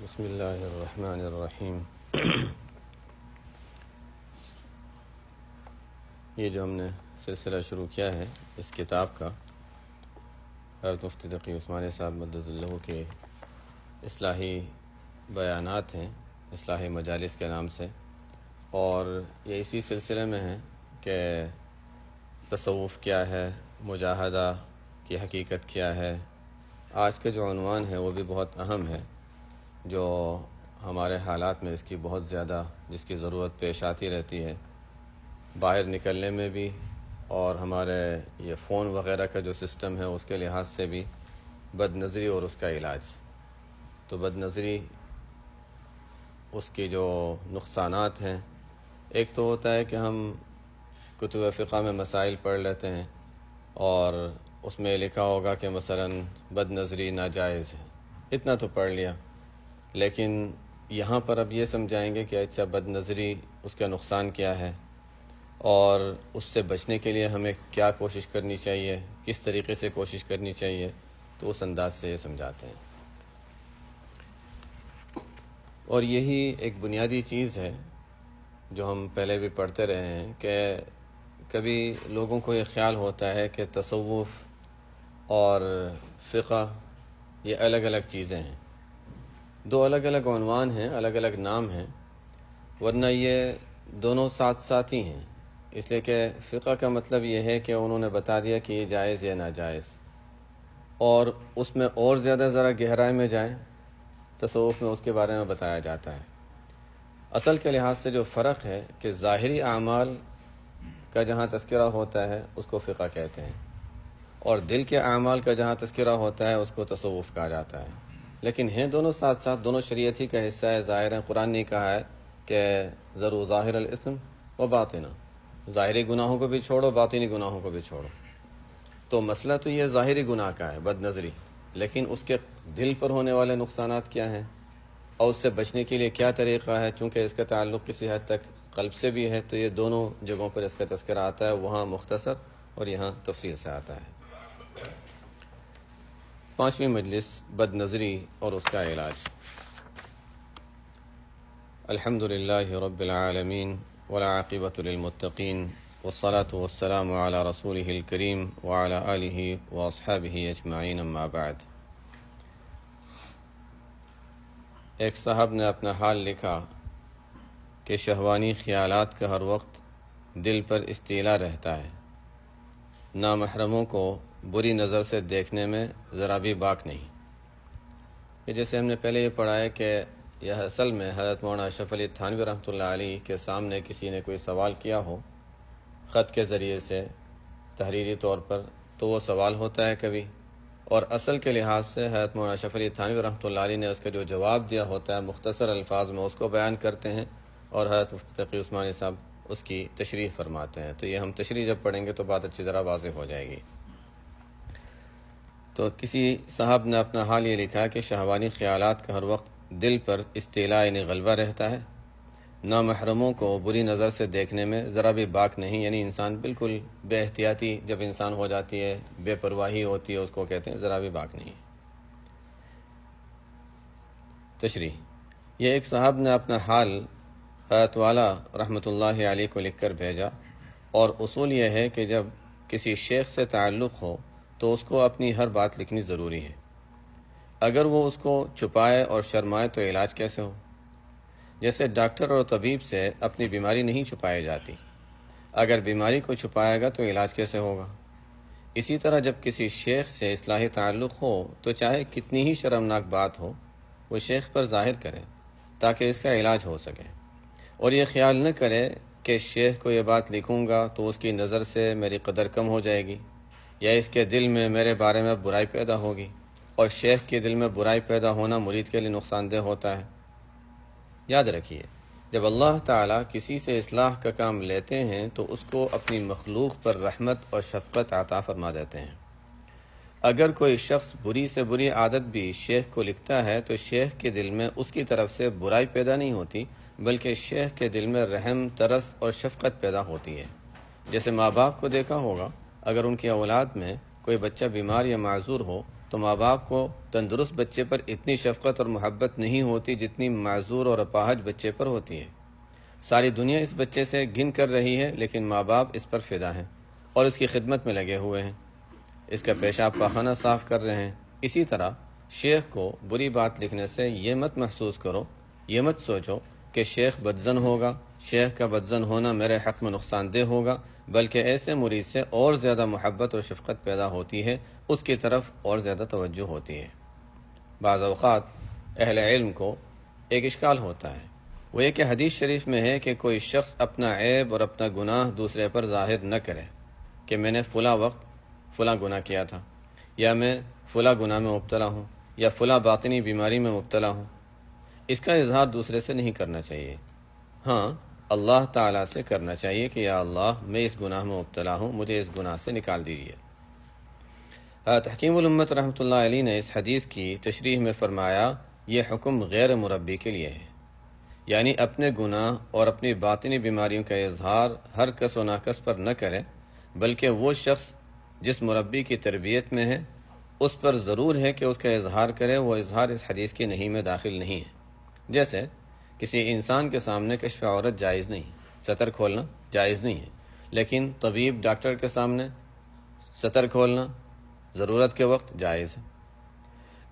بسم اللہ الرحمن الرحیم۔ یہ جو ہم نے سلسلہ شروع کیا ہے اس کتاب کا، حضرت مفتی تقی عثمانی صاحب مدد اللہ کے اصلاحی بیانات ہیں، اصلاحی مجالس کے نام سے، اور یہ اسی سلسلے میں ہے کہ تصوف کیا ہے، مجاہدہ کی حقیقت کیا ہے۔ آج کا جو عنوان ہے وہ بھی بہت اہم ہے، جو ہمارے حالات میں اس کی بہت زیادہ جس کی ضرورت پیش آتی رہتی ہے، باہر نکلنے میں بھی، اور ہمارے یہ فون وغیرہ کا جو سسٹم ہے اس کے لحاظ سے بھی، بد نظری اور اس کا علاج۔ تو بد نظری، اس کی جو نقصانات ہیں، ایک تو ہوتا ہے کہ ہم کتب فقہ میں مسائل پڑھ لیتے ہیں اور اس میں لکھا ہوگا کہ مثلاً بد نظری ناجائز ہے، اتنا تو پڑھ لیا، لیکن یہاں پر اب یہ سمجھائیں گے کہ اچھا بد نظری اس کا نقصان کیا ہے اور اس سے بچنے کے لیے ہمیں کیا کوشش کرنی چاہیے، کس طریقے سے کوشش کرنی چاہیے، تو اس انداز سے یہ سمجھاتے ہیں۔ اور یہی ایک بنیادی چیز ہے جو ہم پہلے بھی پڑھتے رہے ہیں کہ کبھی لوگوں کو یہ خیال ہوتا ہے کہ تصوف اور فقہ یہ الگ الگ چیزیں ہیں، دو الگ الگ عنوان ہیں، الگ الگ نام ہیں، ورنہ یہ دونوں ساتھ ساتھ ہی ہیں۔ اس لیے کہ فقہ کا مطلب یہ ہے کہ انہوں نے بتا دیا کہ یہ جائز یا ناجائز، اور اس میں اور زیادہ ذرا گہرائی میں جائیں، تصوف میں اس کے بارے میں بتایا جاتا ہے۔ اصل کے لحاظ سے جو فرق ہے کہ ظاہری اعمال کا جہاں تذکرہ ہوتا ہے اس کو فقہ کہتے ہیں، اور دل کے اعمال کا جہاں تذکرہ ہوتا ہے اس کو تصوف کہا جاتا ہے، لیکن ہیں دونوں ساتھ ساتھ، دونوں شریعت ہی کا حصہ ہے۔ ظاہر ہے قرآن نے کہا ہے کہ ذرو ظاہر الاثم و باطنہ، ظاہری گناہوں کو بھی چھوڑو، باطنی گناہوں کو بھی چھوڑو۔ تو مسئلہ تو یہ ظاہری گناہ کا ہے، بد نظری، لیکن اس کے دل پر ہونے والے نقصانات کیا ہیں اور اس سے بچنے کے لیے کیا طریقہ ہے، چونکہ اس کا تعلق کسی حد تک قلب سے بھی ہے، تو یہ دونوں جگہوں پر اس کا تذکرہ آتا ہے، وہاں مختصر اور یہاں تفصیل سے آتا ہے۔ 5ویں مجلس، بد نظری اور اس کا علاج۔ الحمد للہ رب العالمین والعاقبۃ للمتقین والصلاة والسلام علی رسولہ الکریم وعلی آلہ واصحابہ اجمعین، اما بعد۔ ایک صاحب نے اپنا حال لکھا کہ شہوانی خیالات کا ہر وقت دل پر استیلا رہتا ہے، نامحرموں کو بری نظر سے دیکھنے میں ذرا بھی باک نہیں۔ کہ جیسے ہم نے پہلے یہ پڑھا ہے کہ یہ اصل میں حضرت مولانا اشرف علی تھانوی رحمۃ اللہ علیہ کے سامنے کسی نے کوئی سوال کیا ہو خط کے ذریعے سے، تحریری طور پر، تو وہ سوال ہوتا ہے کبھی، اور اصل کے لحاظ سے حضرت مولانا اشرف علی تھانوی رحمۃ اللہ علیہ نے اس کا جو جواب دیا ہوتا ہے مختصر الفاظ میں اس کو بیان کرتے ہیں، اور حضرت مفتی تقی عثمانی صاحب اس کی تشریح فرماتے ہیں۔ تو یہ ہم تشریح جب پڑھیں گے تو بات اچھی طرح واضح ہو جائے گی۔ تو کسی صاحب نے اپنا حال یہ لکھا کہ شہوانی خیالات کا ہر وقت دل پر استیلا یعنی غلبہ رہتا ہے، نامحرموں کو بری نظر سے دیکھنے میں ذرا بھی باک نہیں، یعنی انسان بالکل بے احتیاطی جب انسان ہو جاتی ہے، بے پرواہی ہوتی ہے، اس کو کہتے ہیں ذرا بھی باک نہیں۔ تشریح: یہ ایک صاحب نے اپنا حال حضرت والا رحمۃ اللہ علیہ کو لکھ کر بھیجا، اور اصول یہ ہے کہ جب کسی شیخ سے تعلق ہو تو اس کو اپنی ہر بات لکھنی ضروری ہے۔ اگر وہ اس کو چھپائے اور شرمائے تو علاج کیسے ہو؟ جیسے ڈاکٹر اور طبیب سے اپنی بیماری نہیں چھپائی جاتی، اگر بیماری کو چھپائے گا تو علاج کیسے ہوگا؟ اسی طرح جب کسی شیخ سے اصلاحی تعلق ہو تو چاہے کتنی ہی شرمناک بات ہو وہ شیخ پر ظاہر کرے تاکہ اس کا علاج ہو سکے، اور یہ خیال نہ کرے کہ شیخ کو یہ بات لکھوں گا تو اس کی نظر سے میری قدر کم ہو جائے گی، یا اس کے دل میں میرے بارے میں برائی پیدا ہوگی، اور شیخ کے دل میں برائی پیدا ہونا مرید کے لیے نقصان دہ ہوتا ہے۔ یاد رکھیے، جب اللہ تعالیٰ کسی سے اصلاح کا کام لیتے ہیں تو اس کو اپنی مخلوق پر رحمت اور شفقت عطا فرما دیتے ہیں۔ اگر کوئی شخص بری سے بری عادت بھی شیخ کو لکھتا ہے تو شیخ کے دل میں اس کی طرف سے برائی پیدا نہیں ہوتی، بلکہ شیخ کے دل میں رحم، ترس اور شفقت پیدا ہوتی ہے۔ جیسے ماں باپ کو دیکھا ہوگا، اگر ان کی اولاد میں کوئی بچہ بیمار یا معذور ہو تو ماں باپ کو تندرست بچے پر اتنی شفقت اور محبت نہیں ہوتی جتنی معذور اور اپاہج بچے پر ہوتی ہے۔ ساری دنیا اس بچے سے گھن کر رہی ہے، لیکن ماں باپ اس پر فدا ہیں اور اس کی خدمت میں لگے ہوئے ہیں، اس کا پیشاب پاخانہ صاف کر رہے ہیں۔ اسی طرح شیخ کو بری بات لکھنے سے یہ مت محسوس کرو، یہ مت سوچو کہ شیخ بدزن ہوگا، شیخ کا بدزن ہونا میرے حق میں نقصان دہ ہوگا، بلکہ ایسے مرید سے اور زیادہ محبت اور شفقت پیدا ہوتی ہے، اس کی طرف اور زیادہ توجہ ہوتی ہے۔ بعض اوقات اہل علم کو ایک اشکال ہوتا ہے، وہ یہ کہ حدیث شریف میں ہے کہ کوئی شخص اپنا عیب اور اپنا گناہ دوسرے پر ظاہر نہ کرے کہ میں نے فلاں وقت فلاں گناہ کیا تھا، یا میں فلاں گناہ میں مبتلا ہوں، یا فلاں باطنی بیماری میں مبتلا ہوں۔ اس کا اظہار دوسرے سے نہیں کرنا چاہیے، ہاں اللہ تعالیٰ سے کرنا چاہیے کہ یا اللہ میں اس گناہ میں مبتلا ہوں، مجھے اس گناہ سے نکال دیجیے۔ تحکیم الامت رحمۃ اللہ علیہ نے اس حدیث کی تشریح میں فرمایا، یہ حکم غیر مربی کے لیے ہے، یعنی اپنے گناہ اور اپنی باطنی بیماریوں کا اظہار ہر کس و ناکس پر نہ کرے، بلکہ وہ شخص جس مربی کی تربیت میں ہے اس پر ضرور ہے کہ اس کا اظہار کرے۔ وہ اظہار اس حدیث کی نہیں میں داخل نہیں ہے۔ جیسے کسی انسان کے سامنے کشف عورت جائز نہیں، ستر کھولنا جائز نہیں ہے، لیکن طبیب ڈاکٹر کے سامنے ستر کھولنا ضرورت کے وقت جائز ہے۔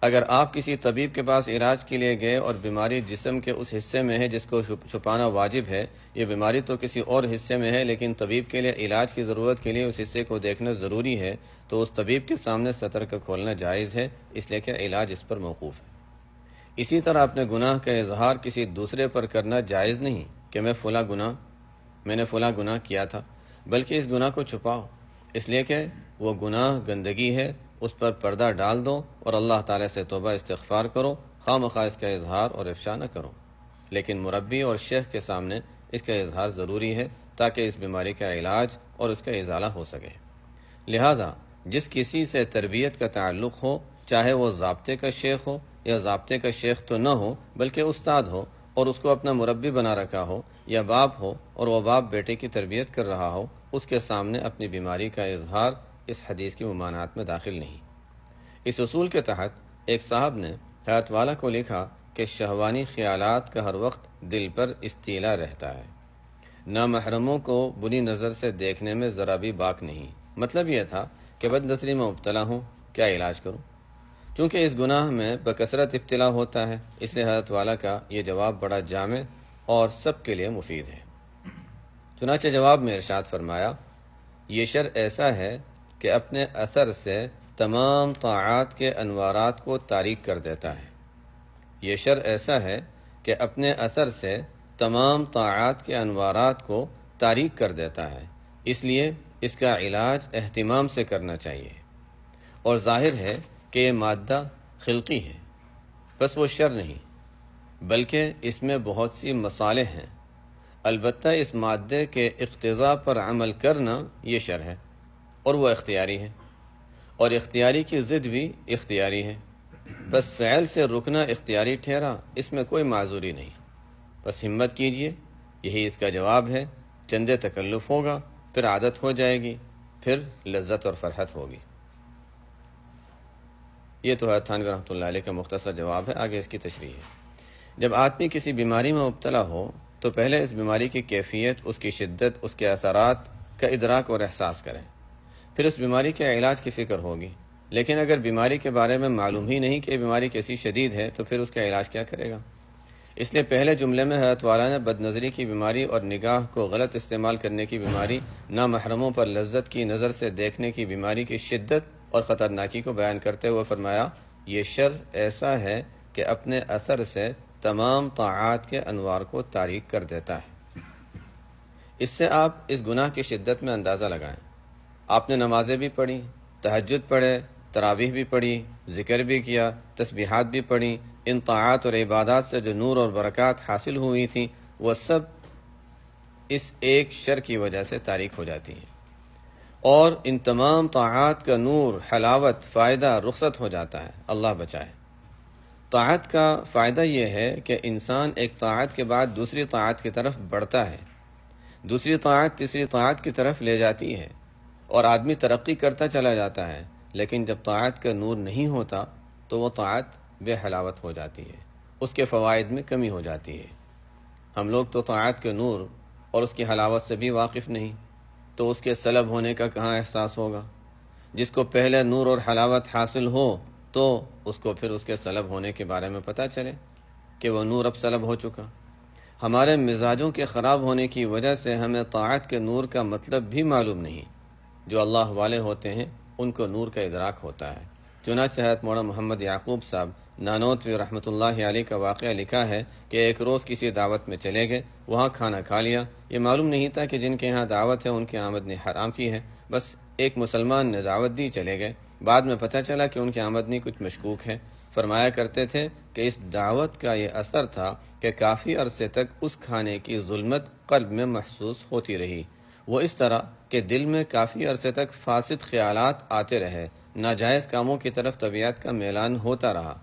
اگر آپ کسی طبیب کے پاس علاج کے لیے گئے اور بیماری جسم کے اس حصے میں ہے جس کو چھپانا واجب ہے، یہ بیماری تو کسی اور حصے میں ہے لیکن طبیب کے لیے علاج کی ضرورت کے لیے اس حصے کو دیکھنا ضروری ہے، تو اس طبیب کے سامنے ستر کا کھولنا جائز ہے، اس لیے کہ علاج اس پر موقوف ہے۔ اسی طرح اپنے گناہ کا اظہار کسی دوسرے پر کرنا جائز نہیں کہ میں نے فلاں گناہ کیا تھا، بلکہ اس گناہ کو چھپاؤ، اس لیے کہ وہ گناہ گندگی ہے، اس پر پردہ ڈال دو اور اللہ تعالیٰ سے توبہ استغفار کرو، خواہ مخواہ اس کا اظہار اور افشا نہ کرو۔ لیکن مربی اور شیخ کے سامنے اس کا اظہار ضروری ہے تاکہ اس بیماری کا علاج اور اس کا ازالہ ہو سکے۔ لہذا جس کسی سے تربیت کا تعلق ہو، چاہے وہ ضابطے کا شیخ ہو یا ضابطے کا شیخ تو نہ ہو بلکہ استاد ہو اور اس کو اپنا مربی بنا رکھا ہو، یا باپ ہو اور وہ باپ بیٹے کی تربیت کر رہا ہو، اس کے سامنے اپنی بیماری کا اظہار اس حدیث کی ممانعات میں داخل نہیں۔ اس اصول کے تحت ایک صاحب نے حیات والا کو لکھا کہ شہوانی خیالات کا ہر وقت دل پر استیلا رہتا ہے، نامحرموں کو بری نظر سے دیکھنے میں ذرا بھی باک نہیں۔ مطلب یہ تھا کہ بد نظری میں مبتلا ہوں، کیا علاج کروں؟ چونکہ اس گناہ میں بکثرت ابتلا ہوتا ہے، اس لیے حیات والا کا یہ جواب بڑا جامع اور سب کے لیے مفید ہے۔ چنانچہ جواب میں ارشاد فرمایا، یہ شر ایسا ہے کہ اپنے اثر سے تمام طاعات کے انوارات کو تاریک کر دیتا ہے۔ یہ شر ایسا ہے کہ اپنے اثر سے تمام طاعات کے انوارات کو تاریک کر دیتا ہے، اس لیے اس کا علاج اہتمام سے کرنا چاہیے۔ اور ظاہر ہے کہ یہ مادہ خلقی ہے، بس وہ شر نہیں، بلکہ اس میں بہت سی مصالح ہیں۔ البتہ اس مادے کے اقتضاء پر عمل کرنا یہ شر ہے، اور وہ اختیاری ہے، اور اختیاری کی ضد بھی اختیاری ہے۔ بس فعل سے رکنا اختیاری ٹھہرا، اس میں کوئی معذوری نہیں۔ بس ہمت کیجئے، یہی اس کا جواب ہے۔ چندے تکلف ہوگا، پھر عادت ہو جائے گی، پھر لذت اور فرحت ہوگی۔ یہ تو ہے تھانوی رحمۃ اللہ علیہ کا مختصر جواب ہے، آگے اس کی تشریح ہے۔ جب آدمی کسی بیماری میں مبتلا ہو تو پہلے اس بیماری کی کیفیت، اس کی شدت، اس کے اثرات کا ادراک اور احساس کریں، پھر اس بیماری کے علاج کی فکر ہوگی۔ لیکن اگر بیماری کے بارے میں معلوم ہی نہیں کہ یہ بیماری کیسی شدید ہے تو پھر اس کا علاج کیا کرے گا؟ اس لیے پہلے جملے میں حیات والا نے بد نظری کی بیماری اور نگاہ کو غلط استعمال کرنے کی بیماری، نامحرموں پر لذت کی نظر سے دیکھنے کی بیماری کی شدت اور خطرناکی کو بیان کرتے ہوئے فرمایا، یہ شر ایسا ہے کہ اپنے اثر سے تمام طاعات کے انوار کو تاریک کر دیتا ہے۔ اس سے آپ اس گناہ کی شدت میں اندازہ لگائیں۔ آپ نے نمازیں بھی پڑھی، تہجد پڑھے، تراویح بھی پڑھی، ذکر بھی کیا، تسبیحات بھی پڑھی، ان طاعات اور عبادات سے جو نور اور برکات حاصل ہوئی تھیں وہ سب اس ایک شر کی وجہ سے تاریک ہو جاتی ہیں، اور ان تمام طاعات کا نور، حلاوت، فائدہ رخصت ہو جاتا ہے۔ اللہ بچائے۔ طاعت کا فائدہ یہ ہے کہ انسان ایک طاعت کے بعد دوسری طاعت کی طرف بڑھتا ہے، دوسری طاعت تیسری طاعت کی طرف لے جاتی ہے، اور آدمی ترقی کرتا چلا جاتا ہے۔ لیکن جب طاعت کا نور نہیں ہوتا تو وہ طاعت بے حلاوت ہو جاتی ہے، اس کے فوائد میں کمی ہو جاتی ہے۔ ہم لوگ تو طاعت کے نور اور اس کی حلاوت سے بھی واقف نہیں، تو اس کے سلب ہونے کا کہاں احساس ہوگا؟ جس کو پہلے نور اور حلاوت حاصل ہو تو اس کو پھر اس کے سلب ہونے کے بارے میں پتہ چلے کہ وہ نور اب سلب ہو چکا۔ ہمارے مزاجوں کے خراب ہونے کی وجہ سے ہمیں طاعت کے نور کا مطلب بھی معلوم نہیں۔ جو اللہ والے ہوتے ہیں ان کو نور کا ادراک ہوتا ہے۔ چنانچہ حضرت مولانا محمد یعقوب صاحب نانوتوی رحمۃ اللہ علیہ کا واقعہ لکھا ہے کہ ایک روز کسی دعوت میں چلے گئے، وہاں کھانا کھا لیا۔ یہ معلوم نہیں تھا کہ جن کے ہاں دعوت ہے ان کی آمدنی حرام کی ہے، بس ایک مسلمان نے دعوت دی، چلے گئے۔ بعد میں پتہ چلا کہ ان کی آمدنی کچھ مشکوک ہے۔ فرمایا کرتے تھے کہ اس دعوت کا یہ اثر تھا کہ کافی عرصے تک اس کھانے کی ظلمت قلب میں محسوس ہوتی رہی، وہ اس طرح کہ دل میں کافی عرصے تک فاسد خیالات آتے رہے، ناجائز کاموں کی طرف طبیعت کا میلان ہوتا رہا۔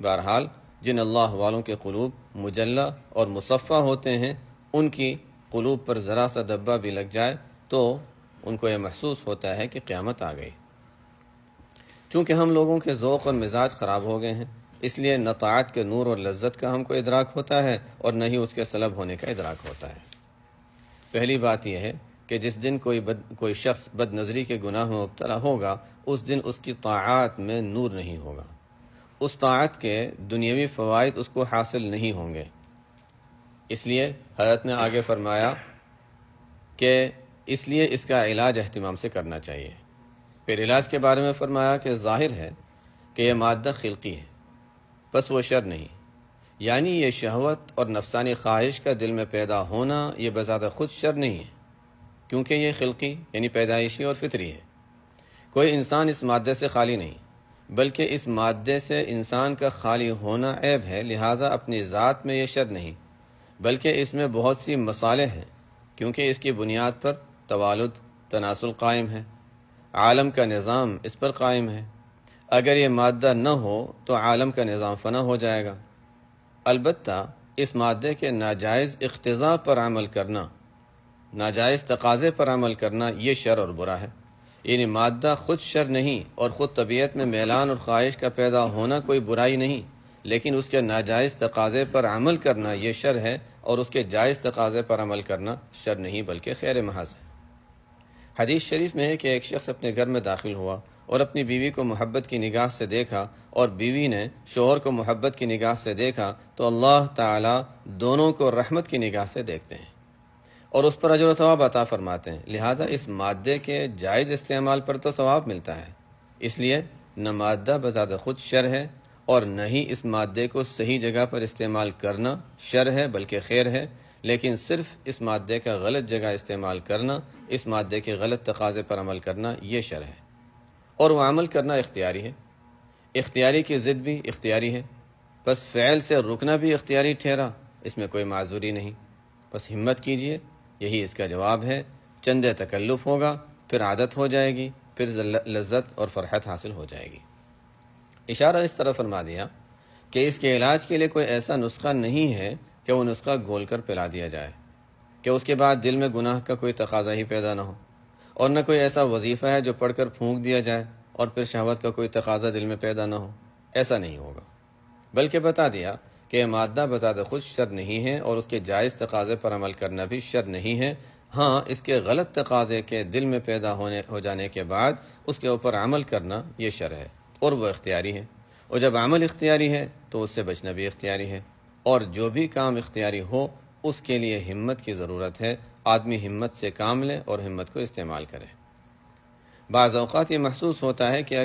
بہرحال جن اللہ والوں کے قلوب مجلہ اور مصفہ ہوتے ہیں، ان کی قلوب پر ذرا سا دبہ بھی لگ جائے تو ان کو یہ محسوس ہوتا ہے کہ قیامت آ گئی۔ چونکہ ہم لوگوں کے ذوق اور مزاج خراب ہو گئے ہیں، اس لیے نہ طاعت کے نور اور لذت کا ہم کو ادراک ہوتا ہے اور نہ ہی اس کے سلب ہونے کا ادراک ہوتا ہے۔ پہلی بات یہ ہے کہ جس دن کوئی شخص بد نظری کے گناہ میں مبتلا ہوگا، اس دن اس کی طاعات میں نور نہیں ہوگا، اس طاعت کے دنیاوی فوائد اس کو حاصل نہیں ہوں گے۔ اس لیے حضرت نے آگے فرمایا کہ اس لیے اس کا علاج اہتمام سے کرنا چاہیے۔ پھر علاج کے بارے میں فرمایا کہ ظاہر ہے کہ یہ مادہ خلقی ہے، بس وہ شر نہیں، یعنی یہ شہوت اور نفسانی خواہش کا دل میں پیدا ہونا یہ بذات خود شر نہیں ہے، کیونکہ یہ خلقی یعنی پیدائشی اور فطری ہے۔ کوئی انسان اس مادے سے خالی نہیں، بلکہ اس مادے سے انسان کا خالی ہونا عیب ہے، لہٰذا اپنی ذات میں یہ شر نہیں، بلکہ اس میں بہت سی مصالح ہیں، کیونکہ اس کی بنیاد پر توالد تناسل قائم ہے، عالم کا نظام اس پر قائم ہے۔ اگر یہ مادہ نہ ہو تو عالم کا نظام فنا ہو جائے گا۔ البتہ اس مادے کے ناجائز اقتضاء پر عمل کرنا، ناجائز تقاضے پر عمل کرنا یہ شر اور برا ہے۔ یعنی مادہ خود شر نہیں اور خود طبیعت میں میلان اور خواہش کا پیدا ہونا کوئی برائی نہیں، لیکن اس کے ناجائز تقاضے پر عمل کرنا یہ شر ہے، اور اس کے جائز تقاضے پر عمل کرنا شر نہیں بلکہ خیر محض ہے۔ حدیث شریف میں ہے کہ ایک شخص اپنے گھر میں داخل ہوا اور اپنی بیوی کو محبت کی نگاہ سے دیکھا، اور بیوی نے شوہر کو محبت کی نگاہ سے دیکھا، تو اللہ تعالیٰ دونوں کو رحمت کی نگاہ سے دیکھتے ہیں اور اس پر اجر و ثواب عطا فرماتے ہیں۔ لہذا اس مادے کے جائز استعمال پر تو ثواب ملتا ہے۔ اس لیے نہ مادہ بذات خود شر ہے اور نہ ہی اس مادے کو صحیح جگہ پر استعمال کرنا شر ہے بلکہ خیر ہے، لیکن صرف اس مادے کا غلط جگہ استعمال کرنا، اس مادے کے غلط تقاضے پر عمل کرنا یہ شر ہے، اور وہ عمل کرنا اختیاری ہے۔ اختیاری کی ضد بھی اختیاری ہے، بس فعل سے رکنا بھی اختیاری ٹھہرا، اس میں کوئی معذوری نہیں۔ بس ہمت کیجئے، یہی اس کا جواب ہے۔ چند تکلف ہوگا، پھر عادت ہو جائے گی، پھر لذت اور فرحت حاصل ہو جائے گی۔ اشارہ اس طرح فرما دیا کہ اس کے علاج کے لیے کوئی ایسا نسخہ نہیں ہے کہ وہ نسخہ گھول کر پلا دیا جائے، کہ اس کے بعد دل میں گناہ کا کوئی تقاضا ہی پیدا نہ ہو، اور نہ کوئی ایسا وظیفہ ہے جو پڑھ کر پھونک دیا جائے اور پھر شہوت کا کوئی تقاضا دل میں پیدا نہ ہو۔ ایسا نہیں ہوگا، بلکہ بتا دیا کہ یہ مادہ بذات خود شر نہیں ہے اور اس کے جائز تقاضے پر عمل کرنا بھی شر نہیں ہے۔ ہاں، اس کے غلط تقاضے کے دل میں پیدا ہو جانے کے بعد اس کے اوپر عمل کرنا یہ شر ہے، اور وہ اختیاری ہے، اور جب عمل اختیاری ہے تو اس سے بچنا بھی اختیاری ہے، اور جو بھی کام اختیاری ہو اس کے لیے ہمت کی ضرورت ہے۔ آدمی ہمت سے کام لے اور ہمت کو استعمال کرے۔ بعض اوقات یہ محسوس ہوتا ہے کہ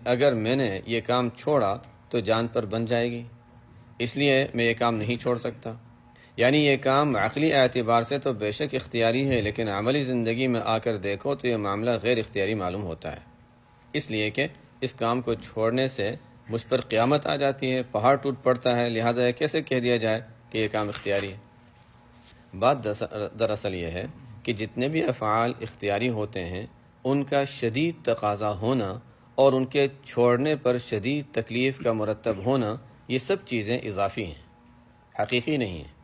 اگر میں نے یہ کام چھوڑا تو جان پر بن جائے گی، اس لیے میں یہ کام نہیں چھوڑ سکتا۔ یعنی یہ کام عقلی اعتبار سے تو بے شک اختیاری ہے، لیکن عملی زندگی میں آ کر دیکھو تو یہ معاملہ غیر اختیاری معلوم ہوتا ہے، اس لیے کہ اس کام کو چھوڑنے سے مجھ پر قیامت آ جاتی ہے، پہاڑ ٹوٹ پڑتا ہے، لہذا یہ کیسے کہہ دیا جائے کہ یہ کام اختیاری ہے؟ بات دراصل یہ ہے کہ جتنے بھی افعال اختیاری ہوتے ہیں ان کا شدید تقاضا ہونا اور ان کے چھوڑنے پر شدید تکلیف کا مرتب ہونا، یہ سب چیزیں اضافی ہیں، حقیقی نہیں ہیں۔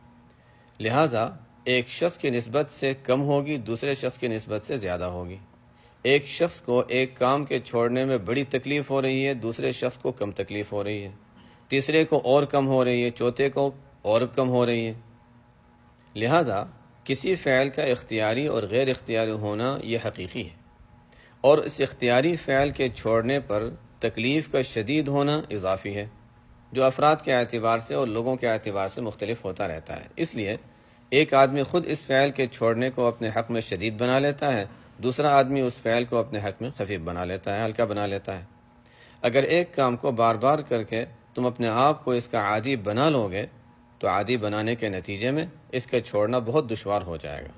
لہٰذا ایک شخص کی نسبت سے کم ہوگی، دوسرے شخص کی نسبت سے زیادہ ہوگی۔ ایک شخص کو ایک کام کے چھوڑنے میں بڑی تکلیف ہو رہی ہے، دوسرے شخص کو کم تکلیف ہو رہی ہے، تیسرے کو اور کم ہو رہی ہے، چوتھے کو اور کم ہو رہی ہے۔ لہذا کسی فعل کا اختیاری اور غیر اختیاری ہونا یہ حقیقی ہے، اور اس اختیاری فعل کے چھوڑنے پر تکلیف کا شدید ہونا اضافی ہے، جو افراد کے اعتبار سے اور لوگوں کے اعتبار سے مختلف ہوتا رہتا ہے۔ اس لیے ایک آدمی خود اس فعل کے چھوڑنے کو اپنے حق میں شدید بنا لیتا ہے، دوسرا آدمی اس فعل کو اپنے حق میں خفیف بنا لیتا ہے، ہلکا بنا لیتا ہے۔ اگر ایک کام کو بار بار کر کے تم اپنے آپ کو اس کا عادی بنا لو گے تو عادی بنانے کے نتیجے میں اس کا چھوڑنا بہت دشوار ہو جائے گا۔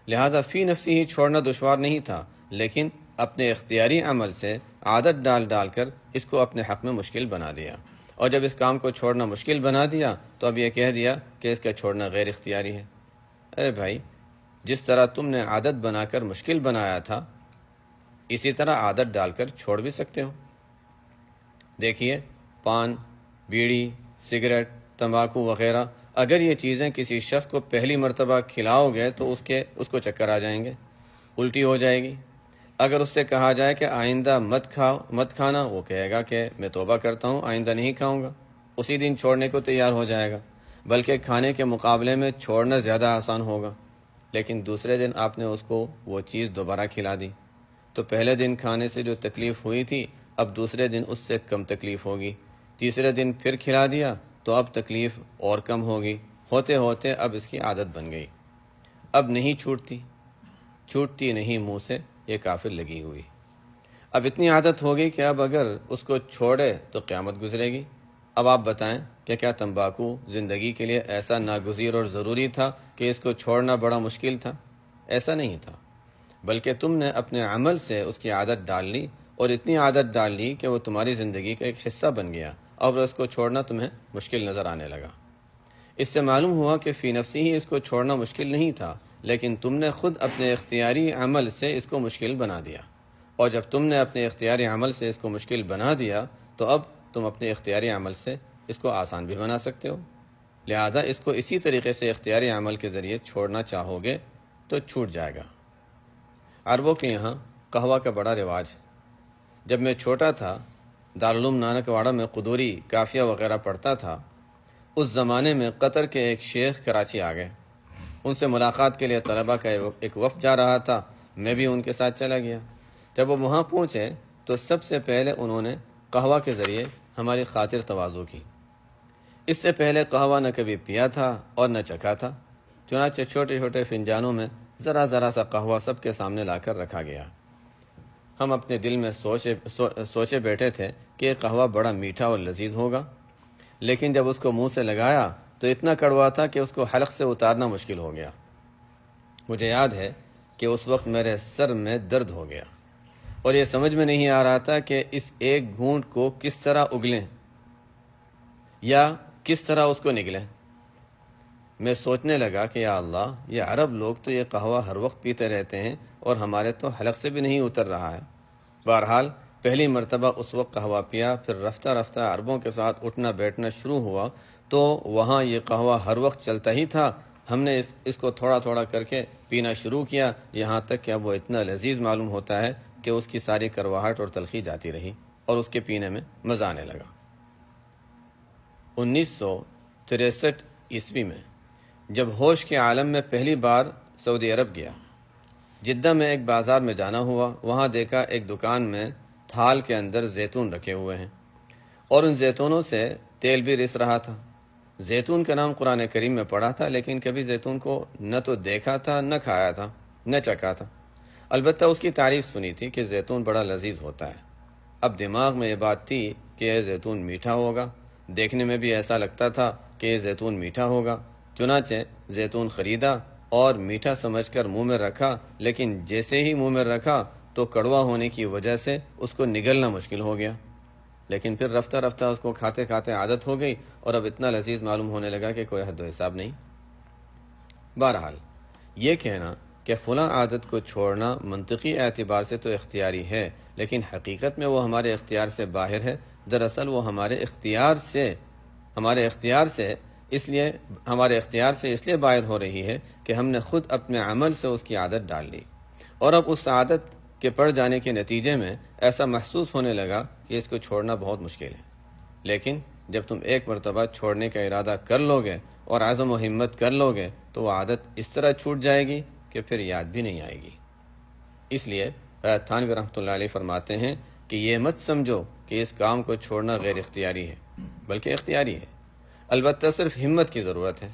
لہذا فی نفسی ہی چھوڑنا دشوار نہیں تھا، لیکن اپنے اختیاری عمل سے عادت ڈال ڈال کر اس کو اپنے حق میں مشکل بنا دیا، اور جب اس کام کو چھوڑنا مشکل بنا دیا تو اب یہ کہہ دیا کہ اس کا چھوڑنا غیر اختیاری ہے۔ ارے بھائی، جس طرح تم نے عادت بنا کر مشکل بنایا تھا، اسی طرح عادت ڈال کر چھوڑ بھی سکتے ہو۔ دیکھیے، پان، بیڑی، سگریٹ، تمباکو وغیرہ، اگر یہ چیزیں کسی شخص کو پہلی مرتبہ کھلاؤ گے تو اس کو چکر آ جائیں گے، الٹی ہو جائے گی۔ اگر اس سے کہا جائے کہ آئندہ مت کھانا، وہ کہے گا کہ میں توبہ کرتا ہوں، آئندہ نہیں کھاؤں گا، اسی دن چھوڑنے کو تیار ہو جائے گا، بلکہ کھانے کے مقابلے میں چھوڑنا زیادہ آسان ہوگا۔ لیکن دوسرے دن آپ نے اس کو وہ چیز دوبارہ کھلا دی تو پہلے دن کھانے سے جو تکلیف ہوئی تھی اب دوسرے دن اس سے کم تکلیف ہوگی، تیسرے دن پھر کھلا دیا تو اب تکلیف اور کم ہوگی، ہوتے ہوتے اب اس کی عادت بن گئی، اب نہیں چھوٹتی نہیں منہ سے، یہ کافر لگی ہوئی۔ اب اتنی عادت ہوگی کہ اب اگر اس کو چھوڑے تو قیامت گزرے گی۔ اب آپ بتائیں کہ کیا تمباکو زندگی کے لیے ایسا ناگزیر اور ضروری تھا کہ اس کو چھوڑنا بڑا مشکل تھا؟ ایسا نہیں تھا، بلکہ تم نے اپنے عمل سے اس کی عادت ڈال لی، اور اتنی عادت ڈال لی کہ وہ تمہاری زندگی کا ایک حصہ بن گیا، اور اس کو چھوڑنا تمہیں مشکل نظر آنے لگا۔ اس سے معلوم ہوا کہ فی نفسی ہی اس کو چھوڑنا مشکل نہیں تھا، لیکن تم نے خود اپنے اختیاری عمل سے اس کو مشکل بنا دیا، اور جب تم نے اپنے اختیاری عمل سے اس کو مشکل بنا دیا تو اب تم اپنے اختیاری عمل سے اس کو آسان بھی بنا سکتے ہو۔ لہذا اس کو اسی طریقے سے اختیاری عمل کے ذریعے چھوڑنا چاہو گے تو چھوٹ جائے گا۔ عربوں کے یہاں قہوہ کا بڑا رواج ہے۔ جب میں چھوٹا تھا، دارالعلوم نانکواڑہ میں قدوری، کافیہ وغیرہ پڑھتا تھا، اس زمانے میں قطر کے ایک شیخ کراچی آ گئے، ان سے ملاقات کے لیے طلبہ کا ایک وفد جا رہا تھا، میں بھی ان کے ساتھ چلا گیا۔ جب وہ وہاں پہنچے تو سب سے پہلے انہوں نے قہوہ کے ذریعے ہماری خاطر تواضع کی۔ اس سے پہلے قہوہ نہ کبھی پیا تھا اور نہ چکھا تھا، چنانچہ چھوٹے چھوٹے فنجانوں میں ذرا سا قہوہ سب کے سامنے لا کر رکھا گیا۔ ہم اپنے دل میں سوچے بیٹھے تھے کہ یہ قہوہ بڑا میٹھا اور لذیذ ہوگا، لیکن جب اس کو منہ سے لگایا تو اتنا کڑوا تھا کہ اس کو حلق سے اتارنا مشکل ہو گیا۔ مجھے یاد ہے کہ اس وقت میرے سر میں درد ہو گیا، اور یہ سمجھ میں نہیں آ رہا تھا کہ اس ایک گھونٹ کو کس طرح اگلیں یا کس طرح اس کو نگلیں۔ میں سوچنے لگا کہ یا اللہ، یہ عرب لوگ تو یہ قہوہ ہر وقت پیتے رہتے ہیں اور ہمارے تو حلق سے بھی نہیں اتر رہا ہے۔ بہرحال پہلی مرتبہ اس وقت قہوہ پیا، پھر رفتہ رفتہ عربوں کے ساتھ اٹھنا بیٹھنا شروع ہوا تو وہاں یہ قہوہ ہر وقت چلتا ہی تھا۔ ہم نے اس کو تھوڑا تھوڑا کر کے پینا شروع کیا، یہاں تک کہ اب وہ اتنا لذیذ معلوم ہوتا ہے کہ اس کی ساری کرواہٹ اور تلخی جاتی رہی اور اس کے پینے میں مزہ آنے لگا۔ 1963 عیسوی میں جب ہوش کے عالم میں پہلی بار سعودی عرب گیا، جدہ میں ایک بازار میں جانا ہوا، وہاں دیکھا ایک دکان میں تھال کے اندر زیتون رکھے ہوئے ہیں، اور ان زیتونوں سے تیل بھی رس رہا تھا۔ زیتون کا نام قرآن کریم میں پڑھا تھا، لیکن کبھی زیتون کو نہ تو دیکھا تھا، نہ کھایا تھا، نہ چکھا تھا، البتہ اس کی تعریف سنی تھی کہ زیتون بڑا لذیذ ہوتا ہے۔ اب دماغ میں یہ بات تھی کہ یہ زیتون میٹھا ہوگا، دیکھنے میں بھی ایسا لگتا تھا کہ یہ زیتون میٹھا ہوگا، چنانچہ زیتون خریدا اور میٹھا سمجھ کر منہ میں رکھا، لیکن جیسے ہی منہ میں رکھا تو کڑوا ہونے کی وجہ سے اس کو نگلنا مشکل ہو گیا، لیکن پھر رفتہ رفتہ اس کو کھاتے کھاتے عادت ہو گئی اور اب اتنا لذیذ معلوم ہونے لگا کہ کوئی حد و حساب نہیں۔ بہرحال یہ کہنا کہ فلاں عادت کو چھوڑنا منطقی اعتبار سے تو اختیاری ہے، لیکن حقیقت میں وہ ہمارے اختیار سے باہر ہے۔ دراصل وہ ہمارے اختیار سے اس لیے باہر ہو رہی ہے کہ ہم نے خود اپنے عمل سے اس کی عادت ڈال لی، اور اب اس عادت کہ پڑ جانے کے نتیجے میں ایسا محسوس ہونے لگا کہ اس کو چھوڑنا بہت مشکل ہے، لیکن جب تم ایک مرتبہ چھوڑنے کا ارادہ کر لو گے اور عزم و ہمت کر لو گے تو وہ عادت اس طرح چھوٹ جائے گی کہ پھر یاد بھی نہیں آئے گی۔ اس لیے حضرت تھانوی رحمۃ اللہ علیہ فرماتے ہیں کہ یہ مت سمجھو کہ اس کام کو چھوڑنا غیر اختیاری ہے، بلکہ اختیاری ہے، البتہ صرف ہمت کی ضرورت ہے۔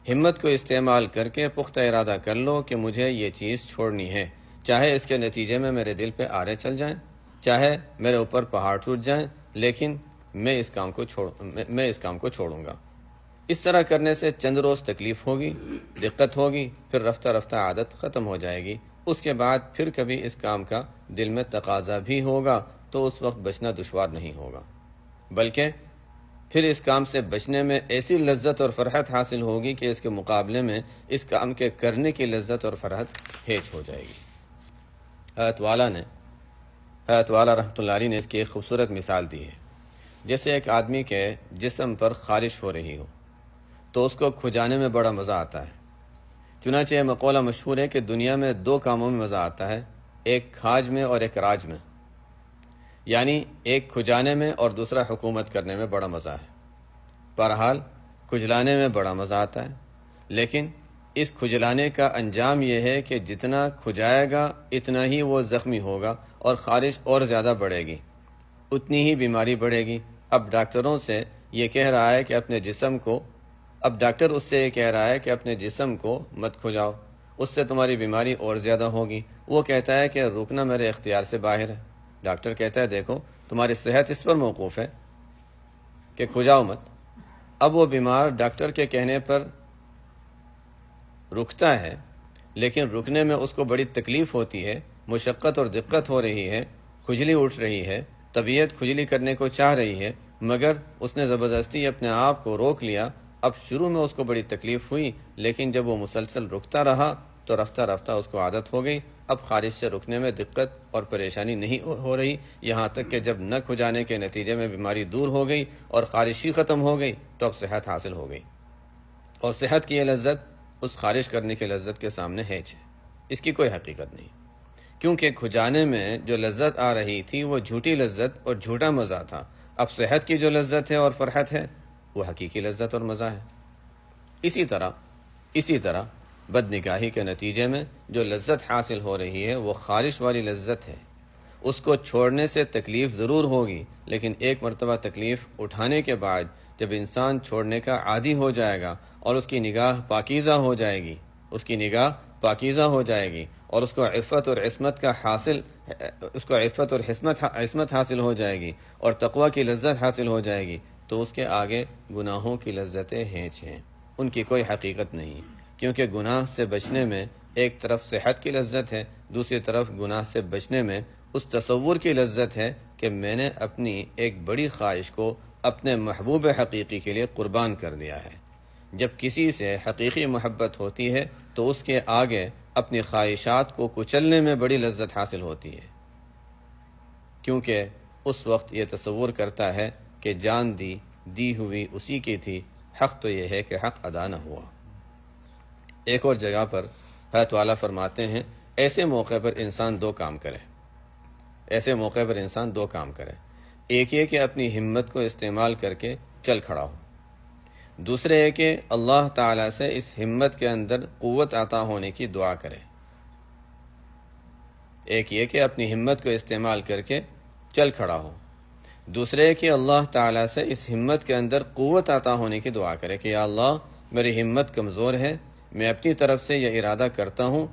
ہمت کو استعمال کر کے پختہ ارادہ کر لو کہ مجھے یہ چیز چھوڑنی ہے، چاہے اس کے نتیجے میں میرے دل پہ آرے چل جائیں، چاہے میرے اوپر پہاڑ ٹوٹ جائیں، لیکن میں اس کام کو چھوڑوں گا۔ اس طرح کرنے سے چند روز تکلیف ہوگی، دقت ہوگی، پھر رفتہ رفتہ عادت ختم ہو جائے گی۔ اس کے بعد پھر کبھی اس کام کا دل میں تقاضا بھی ہوگا تو اس وقت بچنا دشوار نہیں ہوگا، بلکہ پھر اس کام سے بچنے میں ایسی لذت اور فرحت حاصل ہوگی کہ اس کے مقابلے میں اس کام کے کرنے کی لذت اور فرحت ہیچ ہو جائے گی۔ حضرت والا رحمۃ اللہ علیہ نے اس کی ایک خوبصورت مثال دی ہے۔ جیسے ایک آدمی کے جسم پر خارش ہو رہی ہو تو اس کو کھجانے میں بڑا مزہ آتا ہے۔ چنانچہ یہ مقولہ مشہور ہے کہ دنیا میں دو کاموں میں مزہ آتا ہے، ایک کھاج میں اور ایک راج میں، یعنی ایک کھجانے میں اور دوسرا حکومت کرنے میں بڑا مزہ ہے۔ بہرحال کھجلانے میں بڑا مزہ آتا ہے، لیکن اس کھجلانے کا انجام یہ ہے کہ جتنا کھجائے گا اتنا ہی وہ زخمی ہوگا اور خارش اور زیادہ بڑھے گی، اتنی ہی بیماری بڑھے گی۔ اب ڈاکٹر اس سے یہ کہہ رہا ہے کہ اپنے جسم کو مت کھجاؤ، اس سے تمہاری بیماری اور زیادہ ہوگی۔ وہ کہتا ہے کہ رکنا میرے اختیار سے باہر ہے۔ ڈاکٹر کہتا ہے دیکھو تمہاری صحت اس پر موقوف ہے کہ کھجاؤ مت۔ اب وہ بیمار ڈاکٹر کے کہنے پر رکتا ہے، لیکن رکنے میں اس کو بڑی تکلیف ہوتی ہے، مشقت اور دقت ہو رہی ہے، کھجلی اٹھ رہی ہے، طبیعت کھجلی کرنے کو چاہ رہی ہے، مگر اس نے زبردستی اپنے آپ کو روک لیا۔ اب شروع میں اس کو بڑی تکلیف ہوئی، لیکن جب وہ مسلسل رکتا رہا تو رفتہ رفتہ اس کو عادت ہو گئی۔ اب خارش سے رکنے میں دقت اور پریشانی نہیں ہو رہی، یہاں تک کہ جب نہ کھجانے کے نتیجے میں بیماری دور ہو گئی اور خارش ہی ختم ہو گئی تو اب صحت حاصل ہو گئی۔ اور صحت کی یہ لذت اس خارش کرنے کی لذت کے سامنے ہیچ ہے، اس کی کوئی حقیقت نہیں، کیونکہ کھجانے میں جو لذت آ رہی تھی وہ جھوٹی لذت اور جھوٹا مزہ تھا۔ اب صحت کی جو لذت ہے اور فرحت ہے وہ حقیقی لذت اور مزہ ہے۔ اسی طرح بد نگاہی کے نتیجے میں جو لذت حاصل ہو رہی ہے وہ خارش والی لذت ہے۔ اس کو چھوڑنے سے تکلیف ضرور ہوگی، لیکن ایک مرتبہ تکلیف اٹھانے کے بعد جب انسان چھوڑنے کا عادی ہو جائے گا اور اس کی نگاہ پاکیزہ ہو جائے گی اور اس کو عفت اور عصمت حاصل ہو جائے گی اور تقوی کی لذت حاصل ہو جائے گی تو اس کے آگے گناہوں کی لذتیں ہینچ ہیں، ان کی کوئی حقیقت نہیں، کیونکہ گناہ سے بچنے میں ایک طرف صحت کی لذت ہے، دوسری طرف گناہ سے بچنے میں اس تصور کی لذت ہے کہ میں نے اپنی ایک بڑی خواہش کو اپنے محبوب حقیقی کے لیے قربان کر دیا ہے۔ جب کسی سے حقیقی محبت ہوتی ہے تو اس کے آگے اپنی خواہشات کو کچلنے میں بڑی لذت حاصل ہوتی ہے، کیونکہ اس وقت یہ تصور کرتا ہے کہ جان دی ہوئی اسی کی تھی، حق تو یہ ہے کہ حق ادا نہ ہوا۔ ایک اور جگہ پر حضرت والا فرماتے ہیں ایسے موقع پر انسان دو کام کرے، ایک یہ کہ اپنی ہمت کو استعمال کر کے چل کھڑا ہو، دوسرے یہ کہ اللہ تعالیٰ سے اس ہمت کے اندر قوت عطا ہونے کی دعا کرے۔ ایک یہ کہ اپنی ہمت کو استعمال کر کے چل کھڑا ہو، دوسرے کہ اللہ تعالیٰ سے اس ہمت کے اندر قوت عطا ہونے کی دعا کرے کہ یا اللہ میری ہمت کمزور ہے، میں اپنی طرف سے یہ ارادہ کرتا ہوں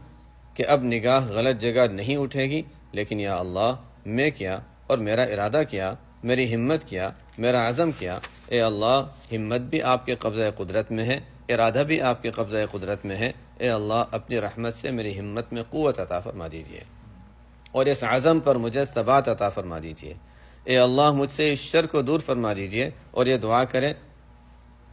کہ اب نگاہ غلط جگہ نہیں اٹھے گی، لیکن یا اللہ میں کیا اور میرا ارادہ کیا، میری ہمت کیا، میرا عزم کیا، اے اللہ ہمت بھی آپ کے قبضہ قدرت میں ہے، ارادہ بھی آپ کے قبضہ قدرت میں ہے، اے اللہ اپنی رحمت سے میری ہمت میں قوت عطا فرما دیجئے اور اس عزم پر مجھے ثبات عطا فرما دیجئے، اے اللہ مجھ سے اس شر کو دور فرما دیجئے۔ اور یہ دعا کرے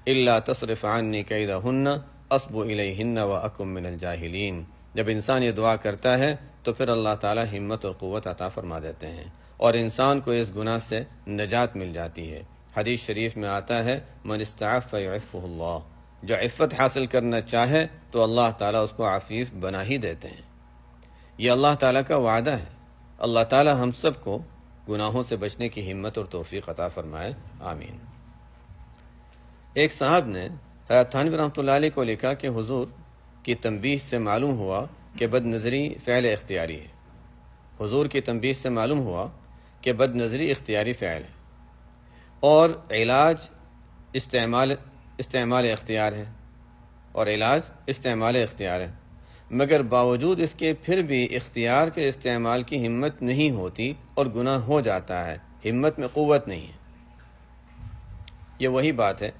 الا تصرف عنی کیدہن اصب الیہن واکن من الجاہلین۔ جب انسان یہ دعا کرتا ہے تو پھر اللہ تعالی ہمت اور قوت عطا فرما دیتے ہیں اور انسان کو اس گناہ سے نجات مل جاتی ہے۔ حدیث شریف میں آتا ہے من استعف یعفہ اللہ، جو عفت حاصل کرنا چاہے تو اللہ تعالیٰ اس کو عفیف بنا ہی دیتے ہیں۔ یہ اللہ تعالیٰ کا وعدہ ہے اللہ تعالی ہم سب کو گناہوں سے بچنے کی ہمت اور توفیق عطا فرمائے، آمین۔ ایک صاحب نے حضرت تھانوی رحمۃ اللہ علیہ کو لکھا کہ حضور کی تنبیہ سے معلوم ہوا کہ بد نظری فعل اختیاری ہے۔ حضور کی تنبیہ سے معلوم ہوا کہ بد نظری اختیاری فعل ہے اور علاج استعمال اختیار ہے، اور علاج استعمال اختیار ہے، مگر باوجود اس کے پھر بھی اختیار کے استعمال کی ہمت نہیں ہوتی اور گناہ ہو جاتا ہے، ہمت میں قوت نہیں ہے۔ یہ وہی بات ہے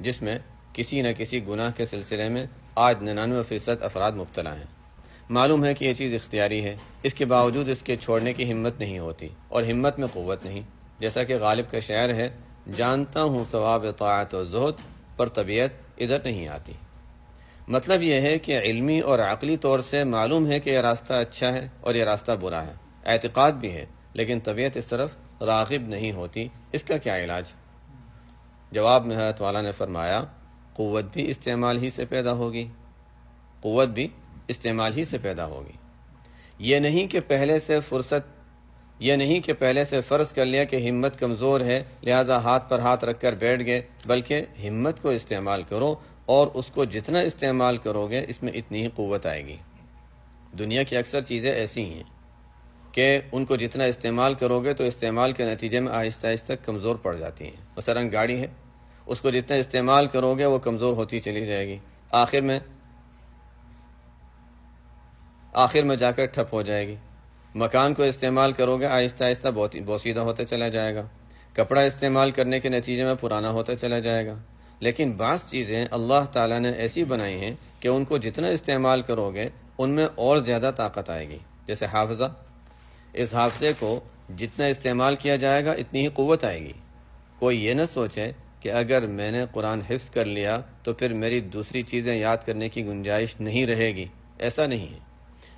جس میں کسی نہ کسی گناہ کے سلسلے میں آج 99% افراد مبتلا ہیں۔ معلوم ہے کہ یہ چیز اختیاری ہے، اس کے باوجود اس کے چھوڑنے کی ہمت نہیں ہوتی اور ہمت میں قوت نہیں، جیسا کہ غالب کا شعر ہے، جانتا ہوں ثواب طاعت و زہد پر طبیعت ادھر نہیں آتی۔ مطلب یہ ہے کہ علمی اور عقلی طور سے معلوم ہے کہ یہ راستہ اچھا ہے اور یہ راستہ برا ہے، اعتقاد بھی ہے، لیکن طبیعت اس طرف راغب نہیں ہوتی۔ اس کا کیا علاج؟ جواب میں حضرت والا نے فرمایا، قوت بھی استعمال ہی سے پیدا ہوگی، قوت بھی استعمال ہی سے پیدا ہوگی۔ یہ نہیں کہ پہلے سے فرض کر لیا کہ ہمت کمزور ہے لہذا ہاتھ پر ہاتھ رکھ کر بیٹھ گئے، بلکہ ہمت کو استعمال کرو اور اس کو جتنا استعمال کرو گے اس میں اتنی ہی قوت آئے گی۔ دنیا کی اکثر چیزیں ایسی ہیں کہ ان کو جتنا استعمال کرو گے تو استعمال کے نتیجے میں آہستہ آہستہ کمزور پڑ جاتی ہیں۔ مثلا گاڑی ہے، اس کو جتنا استعمال کرو گے وہ کمزور ہوتی چلی جائے گی، آخر میں جا کر ٹھپ ہو جائے گی۔ مکان کو استعمال کرو گے آہستہ آہستہ بوسیدہ ہوتے چلا جائے گا۔ کپڑا استعمال کرنے کے نتیجے میں پرانا ہوتا چلا جائے گا۔ لیکن بعض چیزیں اللہ تعالیٰ نے ایسی بنائی ہیں کہ ان کو جتنا استعمال کرو گے ان میں اور زیادہ طاقت آئے گی، جیسے حافظہ۔ اس حافظے کو جتنا استعمال کیا جائے گا اتنی ہی قوت آئے گی۔ کوئی یہ نہ سوچے کہ اگر میں نے قرآن حفظ کر لیا تو پھر میری دوسری چیزیں یاد کرنے کی گنجائش نہیں رہے گی، ایسا نہیں ہے،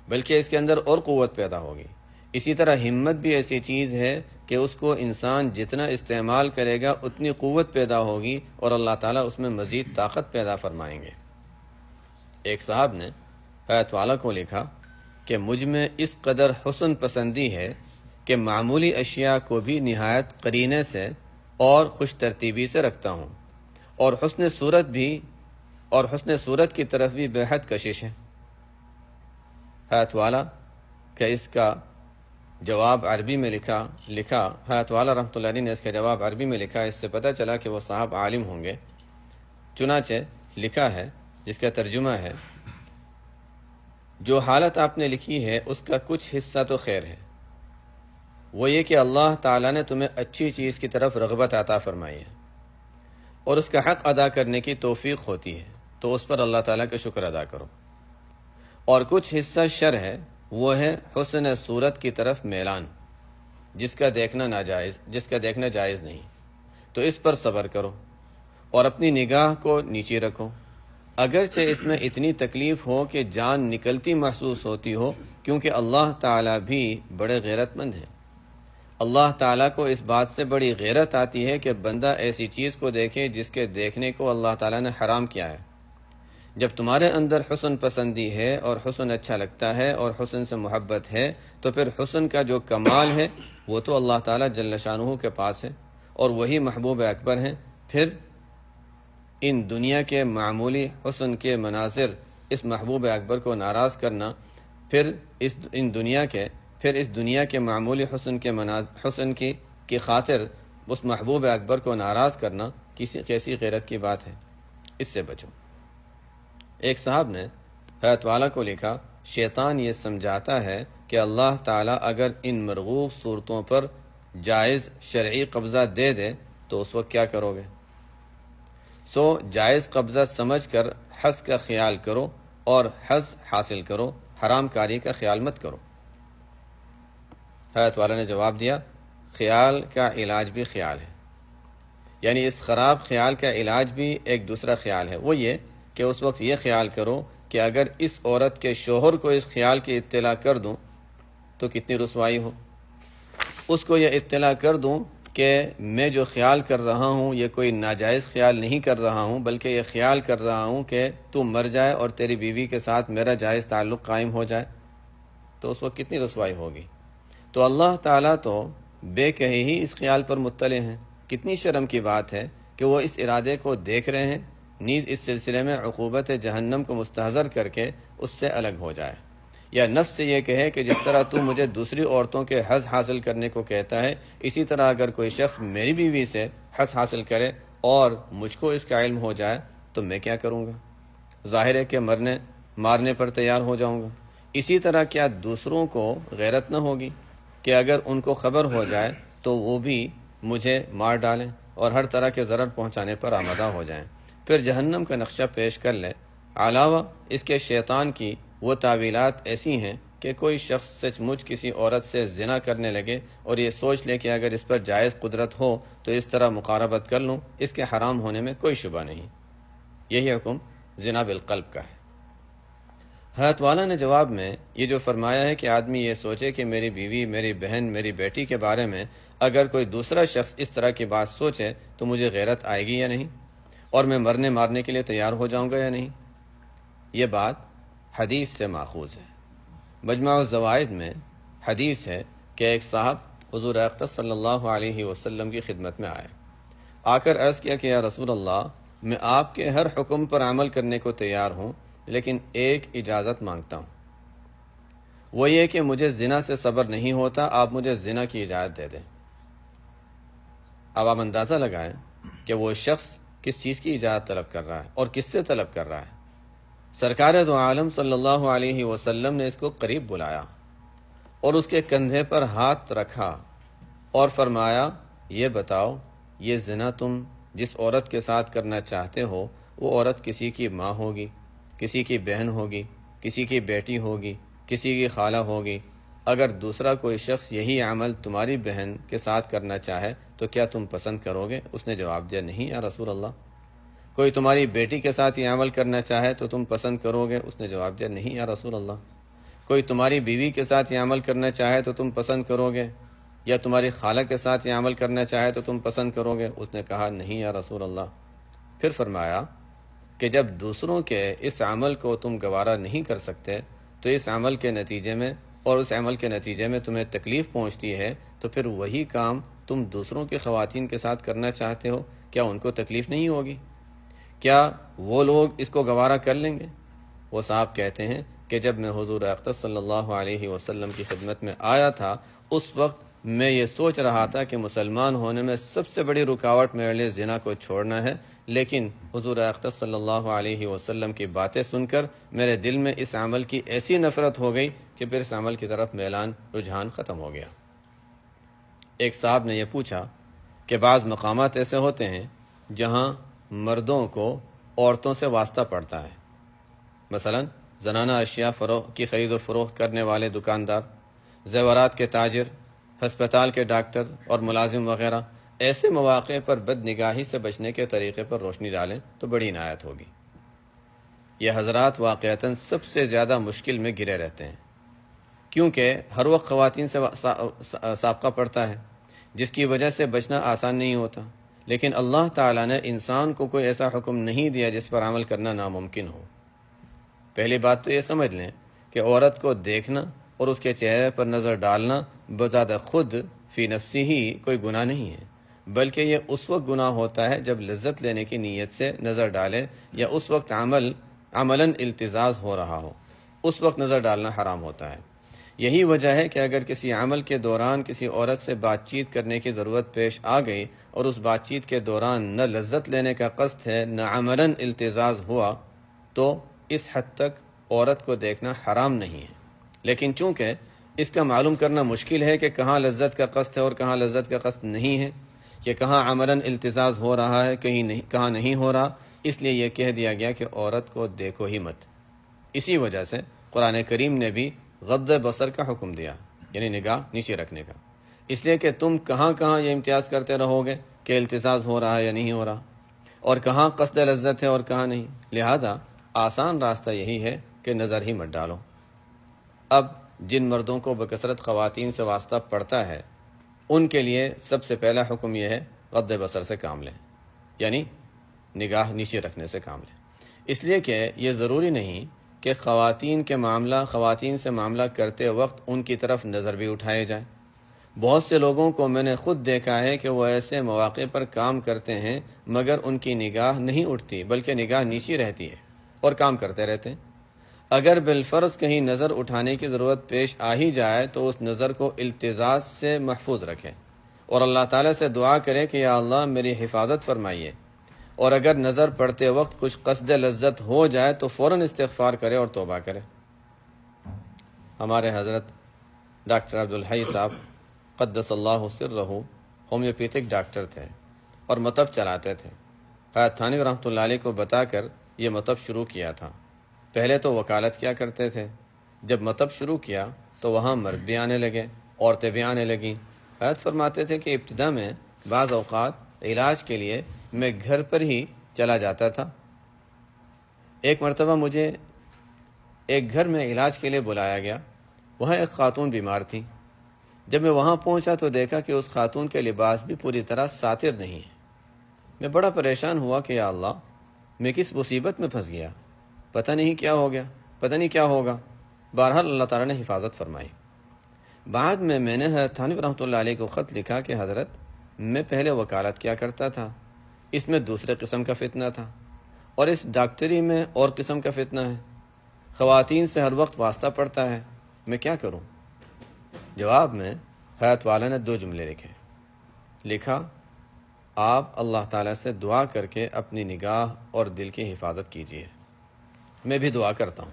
بلکہ اس کے اندر اور قوت پیدا ہوگی۔ اسی طرح ہمت بھی ایسی چیز ہے کہ اس کو انسان جتنا استعمال کرے گا اتنی قوت پیدا ہوگی اور اللہ تعالیٰ اس میں مزید طاقت پیدا فرمائیں گے۔ ایک صاحب نے حضرت والا کو لکھا کہ مجھ میں اس قدر حسن پسندی ہے کہ معمولی اشیاء کو بھی نہایت قرینے سے اور خوش ترتیبی سے رکھتا ہوں، اور حسن صورت کی طرف بھی بے حد کشش ہے۔ حضرت والا کہ اس کا جواب عربی میں لکھا حضرت والا رحمۃ اللہ علیہ نے اس کا جواب عربی میں لکھا، اس سے پتہ چلا کہ وہ صاحب عالم ہوں گے۔ چنانچہ لکھا ہے، جس کا ترجمہ ہے، جو حالت آپ نے لکھی ہے اس کا کچھ حصہ تو خیر ہے، وہ یہ کہ اللہ تعالیٰ نے تمہیں اچھی چیز کی طرف رغبت عطا فرمائی ہے اور اس کا حق ادا کرنے کی توفیق ہوتی ہے تو اس پر اللہ تعالیٰ کا شکر ادا کرو، اور کچھ حصہ شر ہے، وہ ہے حسن صورت کی طرف میلان، جس کا دیکھنا جائز نہیں، تو اس پر صبر کرو اور اپنی نگاہ کو نیچے رکھو، اگرچہ اس میں اتنی تکلیف ہو کہ جان نکلتی محسوس ہوتی ہو، کیونکہ اللہ تعالیٰ بھی بڑے غیرت مند ہیں۔ اللہ تعالیٰ کو اس بات سے بڑی غیرت آتی ہے کہ بندہ ایسی چیز کو دیکھے جس کے دیکھنے کو اللہ تعالیٰ نے حرام کیا ہے۔ جب تمہارے اندر حسن پسندی ہے اور حسن اچھا لگتا ہے اور حسن سے محبت ہے تو پھر حسن کا جو کمال ہے وہ تو اللہ تعالیٰ جل شانہ کے پاس ہے اور وہی محبوب اکبر ہیں۔ پھر ان دنیا کے معمولی حسن کے مناظر اس محبوب اکبر کو ناراض کرنا، پھر اس دنیا کے معمولی حسن کی خاطر اس محبوب اکبر کو ناراض کرنا کیسی غیرت کی بات ہے، اس سے بچو۔ ایک صاحب نے حضرت والا کو لکھا، شیطان یہ سمجھاتا ہے کہ اللہ تعالیٰ اگر ان مرغوب صورتوں پر جائز شرعی قبضہ دے دے تو اس وقت کیا کرو گے؟ جائز قبضہ سمجھ کر حظ کا خیال کرو اور حظ حاصل کرو، حرام کاری کا خیال مت کرو۔ حضرت والا نے جواب دیا، خیال کا علاج بھی خیال ہے، یعنی اس خراب خیال کا علاج بھی ایک دوسرا خیال ہے، وہ یہ کہ اس وقت یہ خیال کرو کہ اگر اس عورت کے شوہر کو اس خیال کی اطلاع کر دوں تو کتنی رسوائی ہو، اس کو یہ اطلاع کر دوں کہ میں جو خیال کر رہا ہوں یہ کوئی ناجائز خیال نہیں کر رہا ہوں بلکہ یہ خیال کر رہا ہوں کہ تو مر جائے اور تیری بیوی کے ساتھ میرا جائز تعلق قائم ہو جائے، تو اس وقت کتنی رسوائی ہوگی۔ تو اللہ تعالیٰ تو بے کہے ہی اس خیال پر مطلع ہیں۔ کتنی شرم کی بات ہے کہ وہ اس ارادے کو دیکھ رہے ہیں، نیز اس سلسلے میں عقوبت جہنم کو مستحضر کر کے اس سے الگ ہو جائے، یا نفس سے یہ کہے کہ جس طرح تو مجھے دوسری عورتوں کے حظ حاصل کرنے کو کہتا ہے، اسی طرح اگر کوئی شخص میری بیوی سے حظ حاصل کرے اور مجھ کو اس کا علم ہو جائے تو میں کیا کروں گا؟ ظاہر ہے کہ مارنے پر تیار ہو جاؤں گا۔ اسی طرح کیا دوسروں کو غیرت نہ ہوگی کہ اگر ان کو خبر ہو جائے تو وہ بھی مجھے مار ڈالیں اور ہر طرح کے ضرر پہنچانے پر آمادہ ہو جائیں، پھر جہنم کا نقشہ پیش کر لے۔ علاوہ اس کے شیطان کی وہ تعویلات ایسی ہیں کہ کوئی شخص سچ مچ کسی عورت سے زنا کرنے لگے اور یہ سوچ لے کہ اگر اس پر جائز قدرت ہو تو اس طرح مقاربت کر لوں، اس کے حرام ہونے میں کوئی شبہ نہیں۔ یہی حکم زنا بالقلب کا ہے۔ حضرت والا نے جواب میں یہ جو فرمایا ہے کہ آدمی یہ سوچے کہ میری بیوی، میری بہن، میری بیٹی کے بارے میں اگر کوئی دوسرا شخص اس طرح کی بات سوچے تو مجھے غیرت آئے گی یا نہیں، اور میں مارنے کے لیے تیار ہو جاؤں گا یا نہیں، یہ بات حدیث سے ماخوذ ہے۔ مجمع الزوائد میں حدیث ہے کہ ایک صاحب حضور اقدس صلی اللہ علیہ وسلم کی خدمت میں آئے، آ کر عرض کیا کہ یا رسول اللہ، میں آپ کے ہر حکم پر عمل کرنے کو تیار ہوں، لیکن ایک اجازت مانگتا ہوں، وہ یہ کہ مجھے زنا سے صبر نہیں ہوتا، آپ مجھے زنا کی اجازت دے دیں۔ اب آپ اندازہ لگائیں کہ وہ شخص کس چیز کی اجازت طلب کر رہا ہے اور کس سے طلب کر رہا ہے۔ سرکار دو عالم صلی اللہ علیہ وسلم نے اس کو قریب بلایا اور اس کے کندھے پر ہاتھ رکھا اور فرمایا، یہ بتاؤ، یہ زنا تم جس عورت کے ساتھ کرنا چاہتے ہو وہ عورت کسی کی ماں ہوگی، کسی کی بہن ہوگی، کسی کی بیٹی ہوگی، کسی کی خالہ ہوگی۔ اگر دوسرا کوئی شخص یہی عمل تمہاری بہن کے ساتھ کرنا چاہے تو کیا تم پسند کرو گے؟ اس نے جواب دیا، نہیں یا رسول اللہ۔ کوئی تمہاری بیٹی کے ساتھ یہ عمل کرنا چاہے تو تم پسند کرو گے؟ اس نے جواب دیا، نہیں یا رسول اللہ۔ کوئی تمہاری بیوی کے ساتھ یہ عمل کرنا چاہے تو تم پسند کرو گے؟ یا تمہاری خالہ کے ساتھ یہ عمل کرنا چاہے تو تم پسند کرو گے؟ اس نے کہا، نہیں یا رسول اللہ۔ پھر فرمایا کہ جب دوسروں کے اس عمل کو تم گوارا نہیں کر سکتے تو اس عمل کے نتیجے میں اور اس عمل کے نتیجے میں تمہیں تکلیف پہنچتی ہے تو پھر وہی کام تم دوسروں کی خواتین کے ساتھ کرنا چاہتے ہو، کیا ان کو تکلیف نہیں ہوگی؟ کیا وہ لوگ اس کو گوارا کر لیں گے؟ وہ صاحب کہتے ہیں کہ جب میں حضور اقدس صلی اللہ علیہ وسلم کی خدمت میں آیا تھا اس وقت میں یہ سوچ رہا تھا کہ مسلمان ہونے میں سب سے بڑی رکاوٹ میرے لیے زنا کو چھوڑنا ہے، لیکن حضور اقدس صلی اللہ علیہ وسلم کی باتیں سن کر میرے دل میں اس عمل کی ایسی نفرت ہو گئی کہ پھر اس عمل کی طرف میلان، رجحان ختم ہو گیا۔ ایک صاحب نے یہ پوچھا کہ بعض مقامات ایسے ہوتے ہیں جہاں مردوں کو عورتوں سے واسطہ پڑتا ہے، مثلا زنانہ اشیاء کی خرید و فروخت کرنے والے دکاندار، زیورات کے تاجر، ہسپتال کے ڈاکٹر اور ملازم وغیرہ، ایسے مواقع پر بد نگاہی سے بچنے کے طریقے پر روشنی ڈالیں تو بڑی عنایت ہوگی۔ یہ حضرات واقعتاً سب سے زیادہ مشکل میں گرے رہتے ہیں، کیونکہ ہر وقت خواتین سے سابقہ پڑتا ہے، جس کی وجہ سے بچنا آسان نہیں ہوتا، لیکن اللہ تعالیٰ نے انسان کو کوئی ایسا حکم نہیں دیا جس پر عمل کرنا ناممکن ہو۔ پہلی بات تو یہ سمجھ لیں کہ عورت کو دیکھنا اور اس کے چہرے پر نظر ڈالنا بذات خود فی نفسی ہی کوئی گناہ نہیں ہے، بلکہ یہ اس وقت گناہ ہوتا ہے جب لذت لینے کی نیت سے نظر ڈالے یا اس وقت عملاً التزاز ہو رہا ہو، اس وقت نظر ڈالنا حرام ہوتا ہے۔ یہی وجہ ہے کہ اگر کسی عمل کے دوران کسی عورت سے بات چیت کرنے کی ضرورت پیش آ گئی اور اس بات چیت کے دوران نہ لذت لینے کا قصد ہے نہ عملاً التزاز ہوا تو اس حد تک عورت کو دیکھنا حرام نہیں ہے، لیکن چونکہ اس کا معلوم کرنا مشکل ہے کہ کہاں لذت کا قصد ہے اور کہاں لذت کا قصد نہیں ہے، کہ کہاں عملاً التزاز ہو رہا ہے کہاں نہیں ہو رہا، اس لیے یہ کہہ دیا گیا کہ عورت کو دیکھو ہی مت۔ اسی وجہ سے قرآن کریم نے بھی غض بصر کا حکم دیا، یعنی نگاہ نیچے رکھنے کا، اس لیے کہ تم کہاں کہاں یہ امتیاز کرتے رہو گے کہ التزاز ہو رہا ہے یا نہیں ہو رہا، اور کہاں قصد لذت ہے اور کہاں نہیں۔ لہذا آسان راستہ یہی ہے کہ نظر ہی مت ڈالو۔ اب جن مردوں کو بکثرت خواتین سے واسطہ پڑتا ہے ان کے لیے سب سے پہلا حکم یہ ہے، غض بصر سے کام لیں، یعنی نگاہ نیچے رکھنے سے کام لیں، اس لیے کہ یہ ضروری نہیں کہ خواتین سے معاملہ کرتے وقت ان کی طرف نظر بھی اٹھائے جائے، بہت سے لوگوں کو میں نے خود دیکھا ہے کہ وہ ایسے مواقع پر کام کرتے ہیں مگر ان کی نگاہ نہیں اٹھتی بلکہ نگاہ نیچی رہتی ہے اور کام کرتے رہتے ہیں۔ اگر بالفرض کہیں نظر اٹھانے کی ضرورت پیش آ ہی جائے تو اس نظر کو التزاز سے محفوظ رکھیں اور اللہ تعالیٰ سے دعا کریں کہ یا اللہ میری حفاظت فرمائیے، اور اگر نظر پڑتے وقت کچھ قصد لذت ہو جائے تو فوراً استغفار کرے اور توبہ کرے۔ ہمارے حضرت ڈاکٹر عبدالحی صاحب قدس اللہ سرہ ہومیوپیتھک ڈاکٹر تھے اور مطب چلاتے تھے۔ حیات تھانوی رحمۃ اللہ علیہ کو بتا کر یہ مطب شروع کیا تھا۔ پہلے تو وکالت کیا کرتے تھے، جب مطب شروع کیا تو وہاں مرد بھی آنے لگے، عورتیں بھی آنے لگیں۔ حیات فرماتے تھے کہ ابتدا میں بعض اوقات علاج کے لیے میں گھر پر ہی چلا جاتا تھا۔ ایک مرتبہ مجھے ایک گھر میں علاج کے لیے بلایا گیا، وہاں ایک خاتون بیمار تھی۔ جب میں وہاں پہنچا تو دیکھا کہ اس خاتون کے لباس بھی پوری طرح ساتر نہیں ہے۔ میں بڑا پریشان ہوا کہ یا اللہ میں کس مصیبت میں پھنس گیا، پتہ نہیں کیا ہو گیا، پتہ نہیں کیا ہوگا۔ بہرحال اللہ تعالیٰ نے حفاظت فرمائی۔ بعد میں نے حضرت تھانوی رحمۃ اللہ علیہ کو خط لکھا کہ حضرت میں پہلے وکالت کیا کرتا تھا، اس میں دوسرے قسم کا فتنہ تھا، اور اس ڈاکٹری میں اور قسم کا فتنہ ہے، خواتین سے ہر وقت واسطہ پڑتا ہے، میں کیا کروں؟ جواب میں حیات والا نے 2 جملے لکھا، آپ اللہ تعالیٰ سے دعا کر کے اپنی نگاہ اور دل کی حفاظت کیجیے۔ میں بھی دعا کرتا ہوں،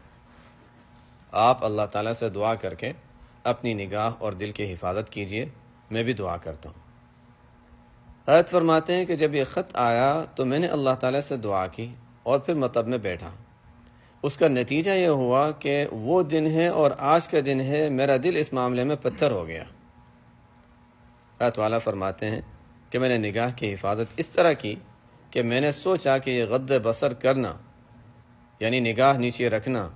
آپ اللہ تعالیٰ سے دعا کر کے اپنی نگاہ اور دل کی حفاظت کیجیے، میں بھی دعا کرتا ہوں۔ حضرت فرماتے ہیں کہ جب یہ خط آیا تو میں نے اللہ تعالیٰ سے دعا کی اور پھر مطب میں بیٹھا۔ اس کا نتیجہ یہ ہوا کہ وہ دن ہے اور آج کا دن ہے میرا دل اس معاملے میں پتھر ہو گیا۔ حضرت والا فرماتے ہیں کہ میں نے نگاہ کی حفاظت اس طرح کی کہ میں نے سوچا کہ یہ غض بصر کرنا یعنی نگاہ نیچے رکھنا،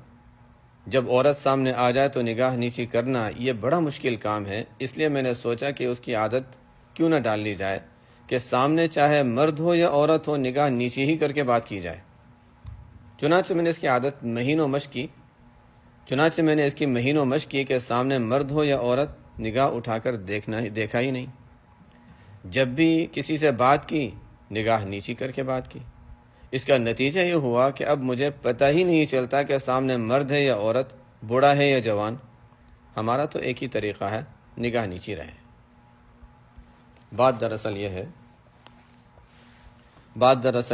جب عورت سامنے آ جائے تو نگاہ نیچی کرنا یہ بڑا مشکل کام ہے، اس لیے میں نے سوچا کہ اس کی عادت کیوں نہ ڈال لی جائے کہ سامنے چاہے مرد ہو یا عورت ہو نگاہ نیچی ہی کر کے بات کی جائے۔ چنانچہ میں نے اس کی عادت مہینوں مشق کی کہ سامنے مرد ہو یا عورت نگاہ اٹھا کر دیکھا ہی نہیں۔ جب بھی کسی سے بات کی نگاہ نیچی کر کے بات کی۔ اس کا نتیجہ یہ ہوا کہ اب مجھے پتہ ہی نہیں چلتا کہ سامنے مرد ہے یا عورت، بوڑھا ہے یا جوان، ہمارا تو ایک ہی طریقہ ہے، نگاہ نیچی رہے۔ بات دراصل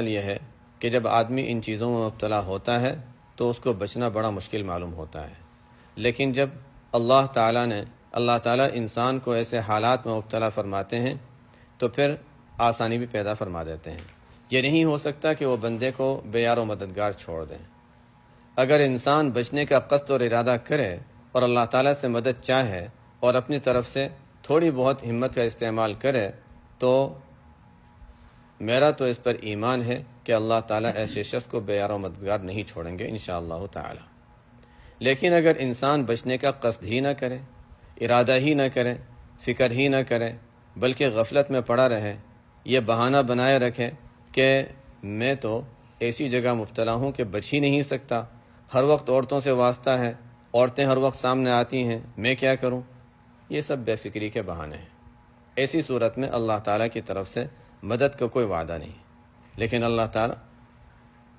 یہ ہے کہ جب آدمی ان چیزوں میں مبتلا ہوتا ہے تو اس کو بچنا بڑا مشکل معلوم ہوتا ہے، لیکن جب اللہ تعالیٰ انسان کو ایسے حالات میں مبتلا فرماتے ہیں تو پھر آسانی بھی پیدا فرما دیتے ہیں۔ یہ نہیں ہو سکتا کہ وہ بندے کو بے یار و مددگار چھوڑ دیں۔ اگر انسان بچنے کا قصد اور ارادہ کرے اور اللہ تعالیٰ سے مدد چاہے اور اپنی طرف سے تھوڑی بہت ہمت کا استعمال کرے تو میرا تو اس پر ایمان ہے کہ اللہ تعالیٰ ایسے شخص کو بے یار و مددگار نہیں چھوڑیں گے انشاءاللہ تعالی۔ لیکن اگر انسان بچنے کا قصد ہی نہ کرے، ارادہ ہی نہ کرے، فکر ہی نہ کرے، بلکہ غفلت میں پڑا رہے، یہ بہانہ بنائے رکھے کہ میں تو ایسی جگہ مبتلا ہوں کہ بچ ہی نہیں سکتا، ہر وقت عورتوں سے واسطہ ہے، عورتیں ہر وقت سامنے آتی ہیں، میں کیا کروں، یہ سب بے فکری کے بہانے ہیں۔ ایسی صورت میں اللہ تعالیٰ کی طرف سے مدد کا کوئی وعدہ نہیں، لیکن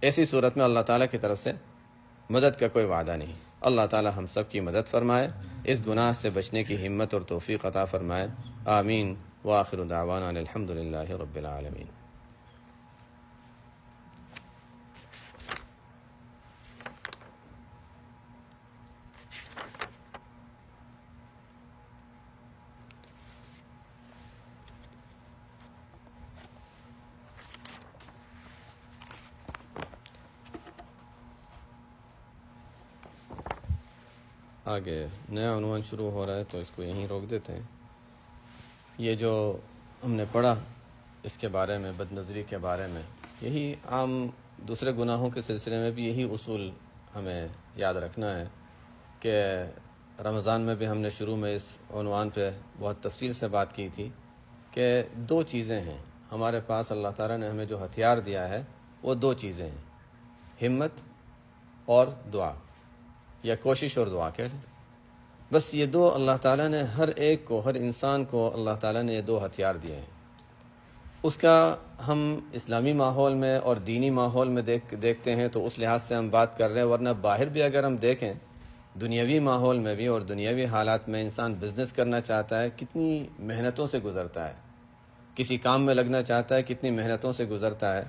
ایسی صورت میں اللہ تعالیٰ کی طرف سے مدد کا کوئی وعدہ نہیں۔ اللہ تعالیٰ ہم سب کی مدد فرمائے، اس گناہ سے بچنے کی ہمت اور توفیق عطا فرمائے، آمین۔ وآخر دعوانا الحمدللہ رب العالمین۔ آگے نیا عنوان شروع ہو رہا ہے تو اس کو یہیں روک دیتے ہیں۔ یہ جو ہم نے پڑھا اس کے بارے میں، بد نظری کے بارے میں، یہی عام دوسرے گناہوں کے سلسلے میں بھی یہی اصول ہمیں یاد رکھنا ہے کہ رمضان میں بھی ہم نے شروع میں اس عنوان پہ بہت تفصیل سے بات کی تھی کہ 2 چیزیں ہیں ہمارے پاس، اللہ تعالیٰ نے ہمیں جو ہتھیار دیا ہے وہ 2 چیزیں ہیں، ہمت اور دعا، یا کوشش اور دعا کہہ لیں۔ بس یہ دو اللہ تعالیٰ نے ہر ایک کو، ہر انسان کو اللہ تعالیٰ نے یہ دو ہتھیار دیے ہیں۔ اس کا ہم اسلامی ماحول میں اور دینی ماحول میں دیکھتے ہیں تو اس لحاظ سے ہم بات کر رہے ہیں، ورنہ باہر بھی اگر ہم دیکھیں دنیاوی ماحول میں بھی اور دنیاوی حالات میں انسان بزنس کرنا چاہتا ہے کتنی محنتوں سے گزرتا ہے، کسی کام میں لگنا چاہتا ہے کتنی محنتوں سے گزرتا ہے۔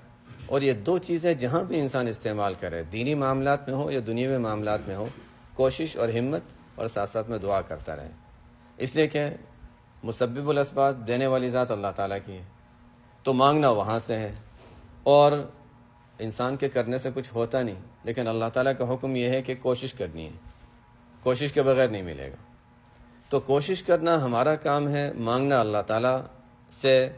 اور یہ دو چیزیں جہاں بھی انسان استعمال کرے، دینی معاملات میں ہو یا دنیاوی معاملات میں ہو، کوشش اور ہمت اور ساتھ ساتھ میں دعا کرتا رہے، اس لیے کہ مسبب الاسباب دینے والی ذات اللہ تعالیٰ کی ہے، تو مانگنا وہاں سے ہے، اور انسان کے کرنے سے کچھ ہوتا نہیں، لیکن اللہ تعالیٰ کا حکم یہ ہے کہ کوشش کرنی ہے، کوشش کے بغیر نہیں ملے گا۔ تو کوشش کرنا ہمارا کام ہے، مانگنا اللہ تعالیٰ سے۔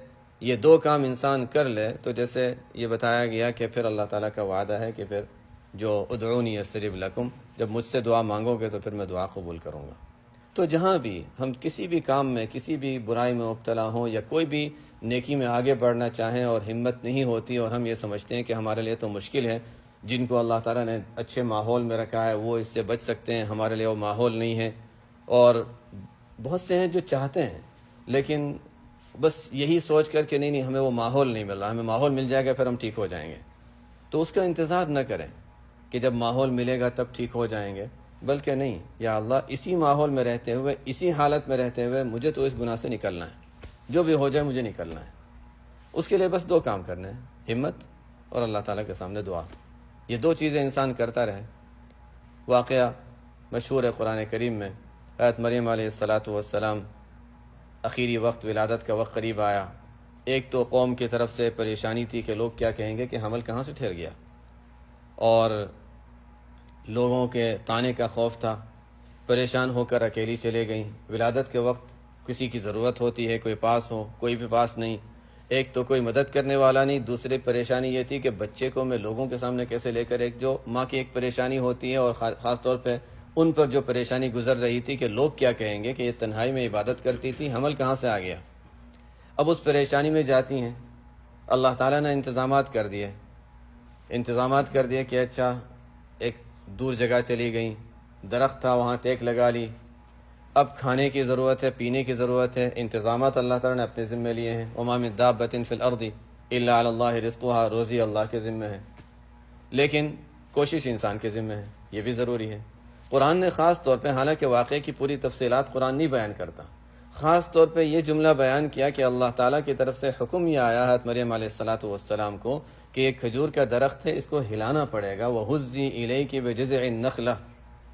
یہ دو کام انسان کر لے تو جیسے یہ بتایا گیا کہ پھر اللہ تعالیٰ کا وعدہ ہے کہ پھر جو ادعونی استجب لکم، جب مجھ سے دعا مانگو گے تو پھر میں دعا قبول کروں گا۔ تو جہاں بھی ہم کسی بھی کام میں، کسی بھی برائی میں مبتلا ہوں یا کوئی بھی نیکی میں آگے بڑھنا چاہیں اور ہمت نہیں ہوتی اور ہم یہ سمجھتے ہیں کہ ہمارے لیے تو مشکل ہے، جن کو اللہ تعالیٰ نے اچھے ماحول میں رکھا ہے وہ اس سے بچ سکتے ہیں، ہمارے لیے وہ ماحول نہیں ہے، اور بہت سے ہیں جو چاہتے ہیں لیکن بس یہی سوچ کر کہ نہیں ہمیں وہ ماحول نہیں مل رہا، ہمیں ماحول مل جائے گا پھر ہم ٹھیک ہو جائیں گے، تو اس کا انتظار نہ کریں کہ جب ماحول ملے گا تب ٹھیک ہو جائیں گے، بلکہ نہیں، یا اللہ اسی ماحول میں رہتے ہوئے، اسی حالت میں رہتے ہوئے مجھے تو اس گناہ سے نکلنا ہے، جو بھی ہو جائے مجھے نکلنا ہے۔ اس کے لیے بس دو کام کرنے ہیں، ہمت اور اللہ تعالیٰ کے سامنے دعا۔ یہ دو چیزیں انسان کرتا رہے۔ واقعہ مشہور ہے قرآن کریم میں، حضرت مریم علیہ السلام اخیری وقت، ولادت کا وقت قریب آیا، ایک تو قوم کی طرف سے پریشانی تھی کہ لوگ کیا کہیں گے کہ حمل کہاں سے ٹھہر گیا، اور لوگوں کے طانے کا خوف تھا، پریشان ہو کر اکیلی چلے گئیں۔ ولادت کے وقت کسی کی ضرورت ہوتی ہے، کوئی پاس ہو، کوئی بھی پاس نہیں، ایک تو کوئی مدد کرنے والا نہیں، دوسری پریشانی یہ تھی کہ بچے کو میں لوگوں کے سامنے کیسے لے کر، ایک جو ماں کی ایک پریشانی ہوتی ہے، اور خاص طور پہ ان پر جو پریشانی گزر رہی تھی کہ لوگ کیا کہیں گے کہ یہ تنہائی میں عبادت کرتی تھی، حمل کہاں سے آ گیا۔ اب اس پریشانی میں جاتی ہیں، اللہ تعالیٰ نے انتظامات کر دیے کہ اچھا ایک دور جگہ چلی گئیں، درخت تھا وہاں ٹیک لگا لی، اب کھانے کی ضرورت ہے، پینے کی ضرورت ہے، انتظامات اللہ تعالیٰ نے اپنے ذمہ لیے ہیں۔ وما من دابۃ فی الارض الا علی اللہ رزقها، روزی اللہ کے ذمہ ہے، لیکن کوشش انسان کے ذمہ ہے، یہ بھی ضروری ہے۔ قرآن نے خاص طور پہ، حالانکہ واقعے کی پوری تفصیلات قرآن نہیں بیان کرتا، خاص طور پہ یہ جملہ بیان کیا کہ اللہ تعالیٰ کی طرف سے حکم یہ آیا ہے مریم علیہ السلام کو کہ ایک کھجور کا درخت ہے، اس کو ہلانا پڑے گا، وَهُزِّي إِلَيْكِ بِجِذْعِ النَّخْلَةِ،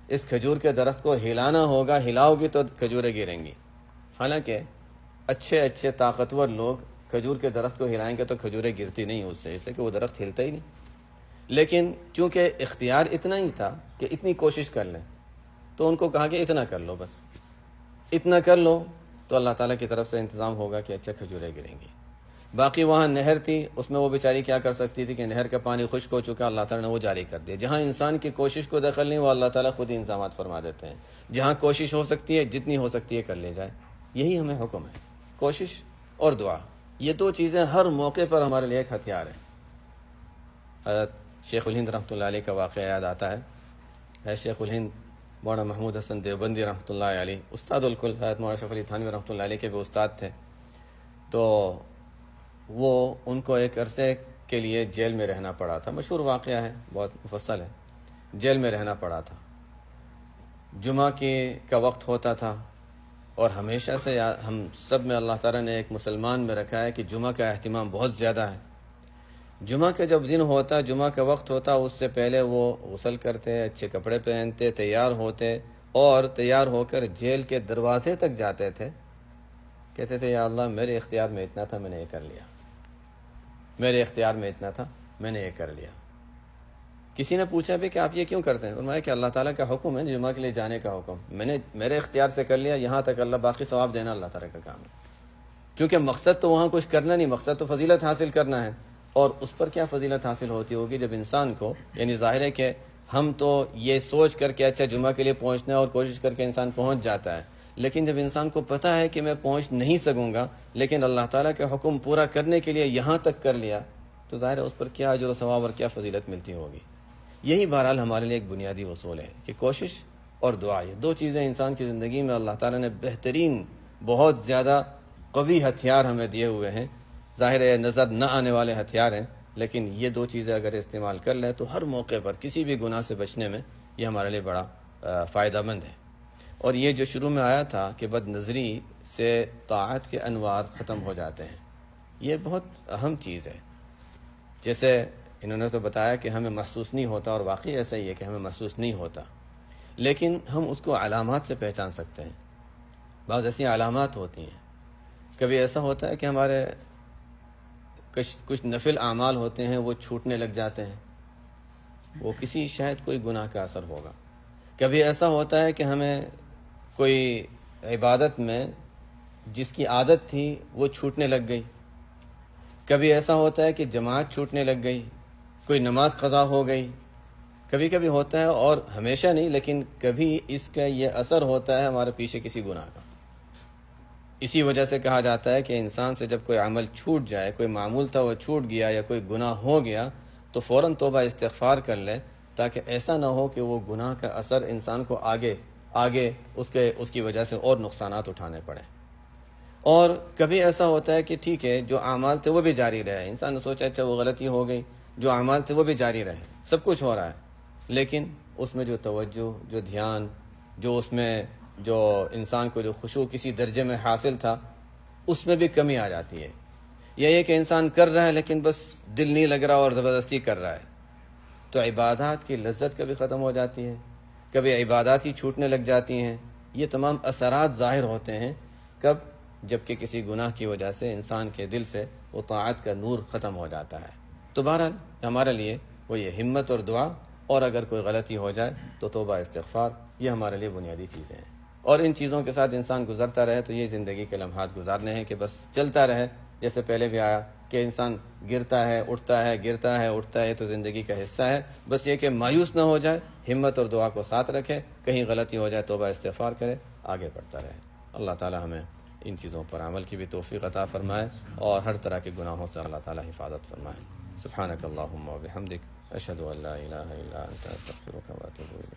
اس کھجور کے درخت کو ہلانا ہوگا، ہلاؤ گی تو کھجوریں گریں گی۔ حالانکہ اچھے طاقتور لوگ کھجور کے درخت کو ہلائیں گے تو کھجوریں گرتی نہیں اس سے، اس لیے کہ وہ درخت ہلتا ہی نہیں، لیکن چونکہ اختیار اتنا ہی تھا کہ اتنی کوشش کر لیں، تو ان کو کہا کہ اتنا کر لو، بس اتنا کر لو تو اللہ تعالیٰ کی طرف سے انتظام ہوگا کہ اچھا کھجوریں گریں گی۔ باقی وہاں نہر تھی، اس میں وہ بیچاری کیا کر سکتی تھی کہ نہر کا پانی خشک ہو چکا، اللہ تعالیٰ نے وہ جاری کر دیا۔ جہاں انسان کی کوشش کو دخل نہیں، وہ اللہ تعالیٰ خود ہی انتظامات فرما دیتے ہیں۔ جہاں کوشش ہو سکتی ہے، جتنی ہو سکتی ہے کر لے جائے، یہی ہمیں حکم ہے، کوشش اور دعا۔ یہ دو چیزیں ہر موقع پر ہمارے لیے ایک ہتھیار ہیں۔ حضرت شیخ الہند رحمۃ اللہ علیہ کا واقعہ یاد آتا ہے۔ شیخ الہند مولانا محمود حسن دیوبندی رحمۃ اللہ علیہ، استاد الکل حضرت مولانا اشرف علی تھانوی رحمۃ اللہ علیہ کے بھی استاد تھے، تو وہ ان کو ایک عرصے کے لیے جیل میں رہنا پڑا تھا، مشہور واقعہ ہے، بہت مفصل ہے، جیل میں رہنا پڑا تھا۔ جمعہ کا وقت ہوتا تھا، اور ہمیشہ سے ہم سب میں اللہ تعالیٰ نے ایک مسلمان میں رکھا ہے کہ جمعہ کا اہتمام بہت زیادہ ہے۔ جمعہ کا جب دن ہوتا، جمعہ کا وقت ہوتا، اس سے پہلے وہ غسل کرتے، اچھے کپڑے پہنتے، تیار ہوتے، اور تیار ہو کر جیل کے دروازے تک جاتے تھے، کہتے تھے یا اللہ میرے اختیار میں اتنا تھا، میں نے یہ کر لیا، میرے اختیار میں اتنا تھا، میں نے یہ کر لیا۔ کسی نے پوچھا بھی کہ آپ یہ کیوں کرتے ہیں؟ فرمایا کہ اللہ تعالیٰ کا حکم ہے، جمعہ کے لیے جانے کا حکم، میں نے میرے اختیار سے کر لیا، یہاں تک اللہ باقی ثواب دینا اللہ تعالیٰ کا کام ہے، کیونکہ مقصد تو وہاں کچھ کرنا نہیں، مقصد تو فضیلت حاصل کرنا ہے۔ اور اس پر کیا فضیلت حاصل ہوتی ہوگی جب انسان کو، یعنی ظاہر ہے کہ ہم تو یہ سوچ کر کے اچھا جمعہ کے لیے پہنچنا ہے اور کوشش کر کے انسان پہنچ جاتا ہے، لیکن جب انسان کو پتہ ہے کہ میں پہنچ نہیں سکوں گا، لیکن اللہ تعالیٰ کا حکم پورا کرنے کے لیے یہاں تک کر لیا، تو ظاہر ہے اس پر کیا اجر و ثواب اور کیا فضیلت ملتی ہوگی۔ یہی بہرحال ہمارے لیے ایک بنیادی اصول ہے کہ کوشش اور دعا، یہ دو چیزیں انسان کی زندگی میں اللہ تعالیٰ نے بہترین، بہت زیادہ قوی ہتھیار ہمیں دیے ہوئے ہیں. ظاہر ہے نظر نہ آنے والے ہتھیار ہیں، لیکن یہ دو چیزیں اگر استعمال کر لیں تو ہر موقع پر کسی بھی گناہ سے بچنے میں یہ ہمارے لیے بڑا فائدہ مند ہے. اور یہ جو شروع میں آیا تھا کہ بد نظری سے طاعت کے انوار ختم ہو جاتے ہیں، یہ بہت اہم چیز ہے. جیسے انہوں نے تو بتایا کہ ہمیں محسوس نہیں ہوتا، اور واقعی ایسا ہی ہے کہ ہمیں محسوس نہیں ہوتا، لیکن ہم اس کو علامات سے پہچان سکتے ہیں. بعض ایسی علامات ہوتی ہیں. کبھی ایسا ہوتا ہے کہ ہمارے کچھ نفل اعمال ہوتے ہیں وہ چھوٹنے لگ جاتے ہیں، وہ کسی شاید کوئی گناہ کا اثر ہوگا. کبھی ایسا ہوتا ہے کہ ہمیں کوئی عبادت میں جس کی عادت تھی وہ چھوٹنے لگ گئی. کبھی ایسا ہوتا ہے کہ جماعت چھوٹنے لگ گئی، کوئی نماز قضا ہو گئی. کبھی کبھی ہوتا ہے، اور ہمیشہ نہیں، لیکن کبھی اس کا یہ اثر ہوتا ہے ہمارے پیچھے کسی گناہ کا. اسی وجہ سے کہا جاتا ہے کہ انسان سے جب کوئی عمل چھوٹ جائے، کوئی معمول تھا وہ چھوٹ گیا یا کوئی گناہ ہو گیا، تو فوراً توبہ استغفار کر لے، تاکہ ایسا نہ ہو کہ وہ گناہ کا اثر انسان کو آگے اس کی وجہ سے اور نقصانات اٹھانے پڑیں. اور کبھی ایسا ہوتا ہے کہ ٹھیک ہے جو اعمال تھے وہ بھی جاری رہے، انسان نے سوچا اچھا وہ غلطی ہو گئی، جو اعمال تھے وہ بھی جاری رہے، سب کچھ ہو رہا ہے، لیکن اس میں جو توجہ، جو دھیان، جو اس میں جو انسان کو جو خشوع کسی درجے میں حاصل تھا، اس میں بھی کمی آ جاتی ہے. یہ کہ انسان کر رہا ہے لیکن بس دل نہیں لگ رہا اور زبردستی کر رہا ہے، تو عبادات کی لذت کبھی ختم ہو جاتی ہے، کبھی عبادات ہی چھوٹنے لگ جاتی ہیں. یہ تمام اثرات ظاہر ہوتے ہیں کب؟ جبکہ کسی گناہ کی وجہ سے انسان کے دل سے وہ طاعت کا نور ختم ہو جاتا ہے. تو بہرحال ہمارے لیے وہ یہ ہمت اور دعا، اور اگر کوئی غلطی ہو جائے تو توبہ استغفار، یہ ہمارے لیے بنیادی چیزیں ہیں. اور ان چیزوں کے ساتھ انسان گزرتا رہے تو یہ زندگی کے لمحات گزارنے ہیں کہ بس چلتا رہے. جیسے پہلے بھی آیا کہ انسان گرتا ہے اٹھتا ہے، گرتا ہے اٹھتا ہے، تو زندگی کا حصہ ہے. بس یہ کہ مایوس نہ ہو جائے، ہمت اور دعا کو ساتھ رکھے، کہیں غلطی ہو جائے توبہ استغفار کرے، آگے بڑھتا رہے. اللہ تعالی ہمیں ان چیزوں پر عمل کی بھی توفیق عطا فرمائے، اور ہر طرح کے گناہوں سے اللہ تعالی حفاظت فرمائے. سبحانک اللہم و بحمدک، اشہد ان لا الہ الا انت، استغفرک و اتوب الیک.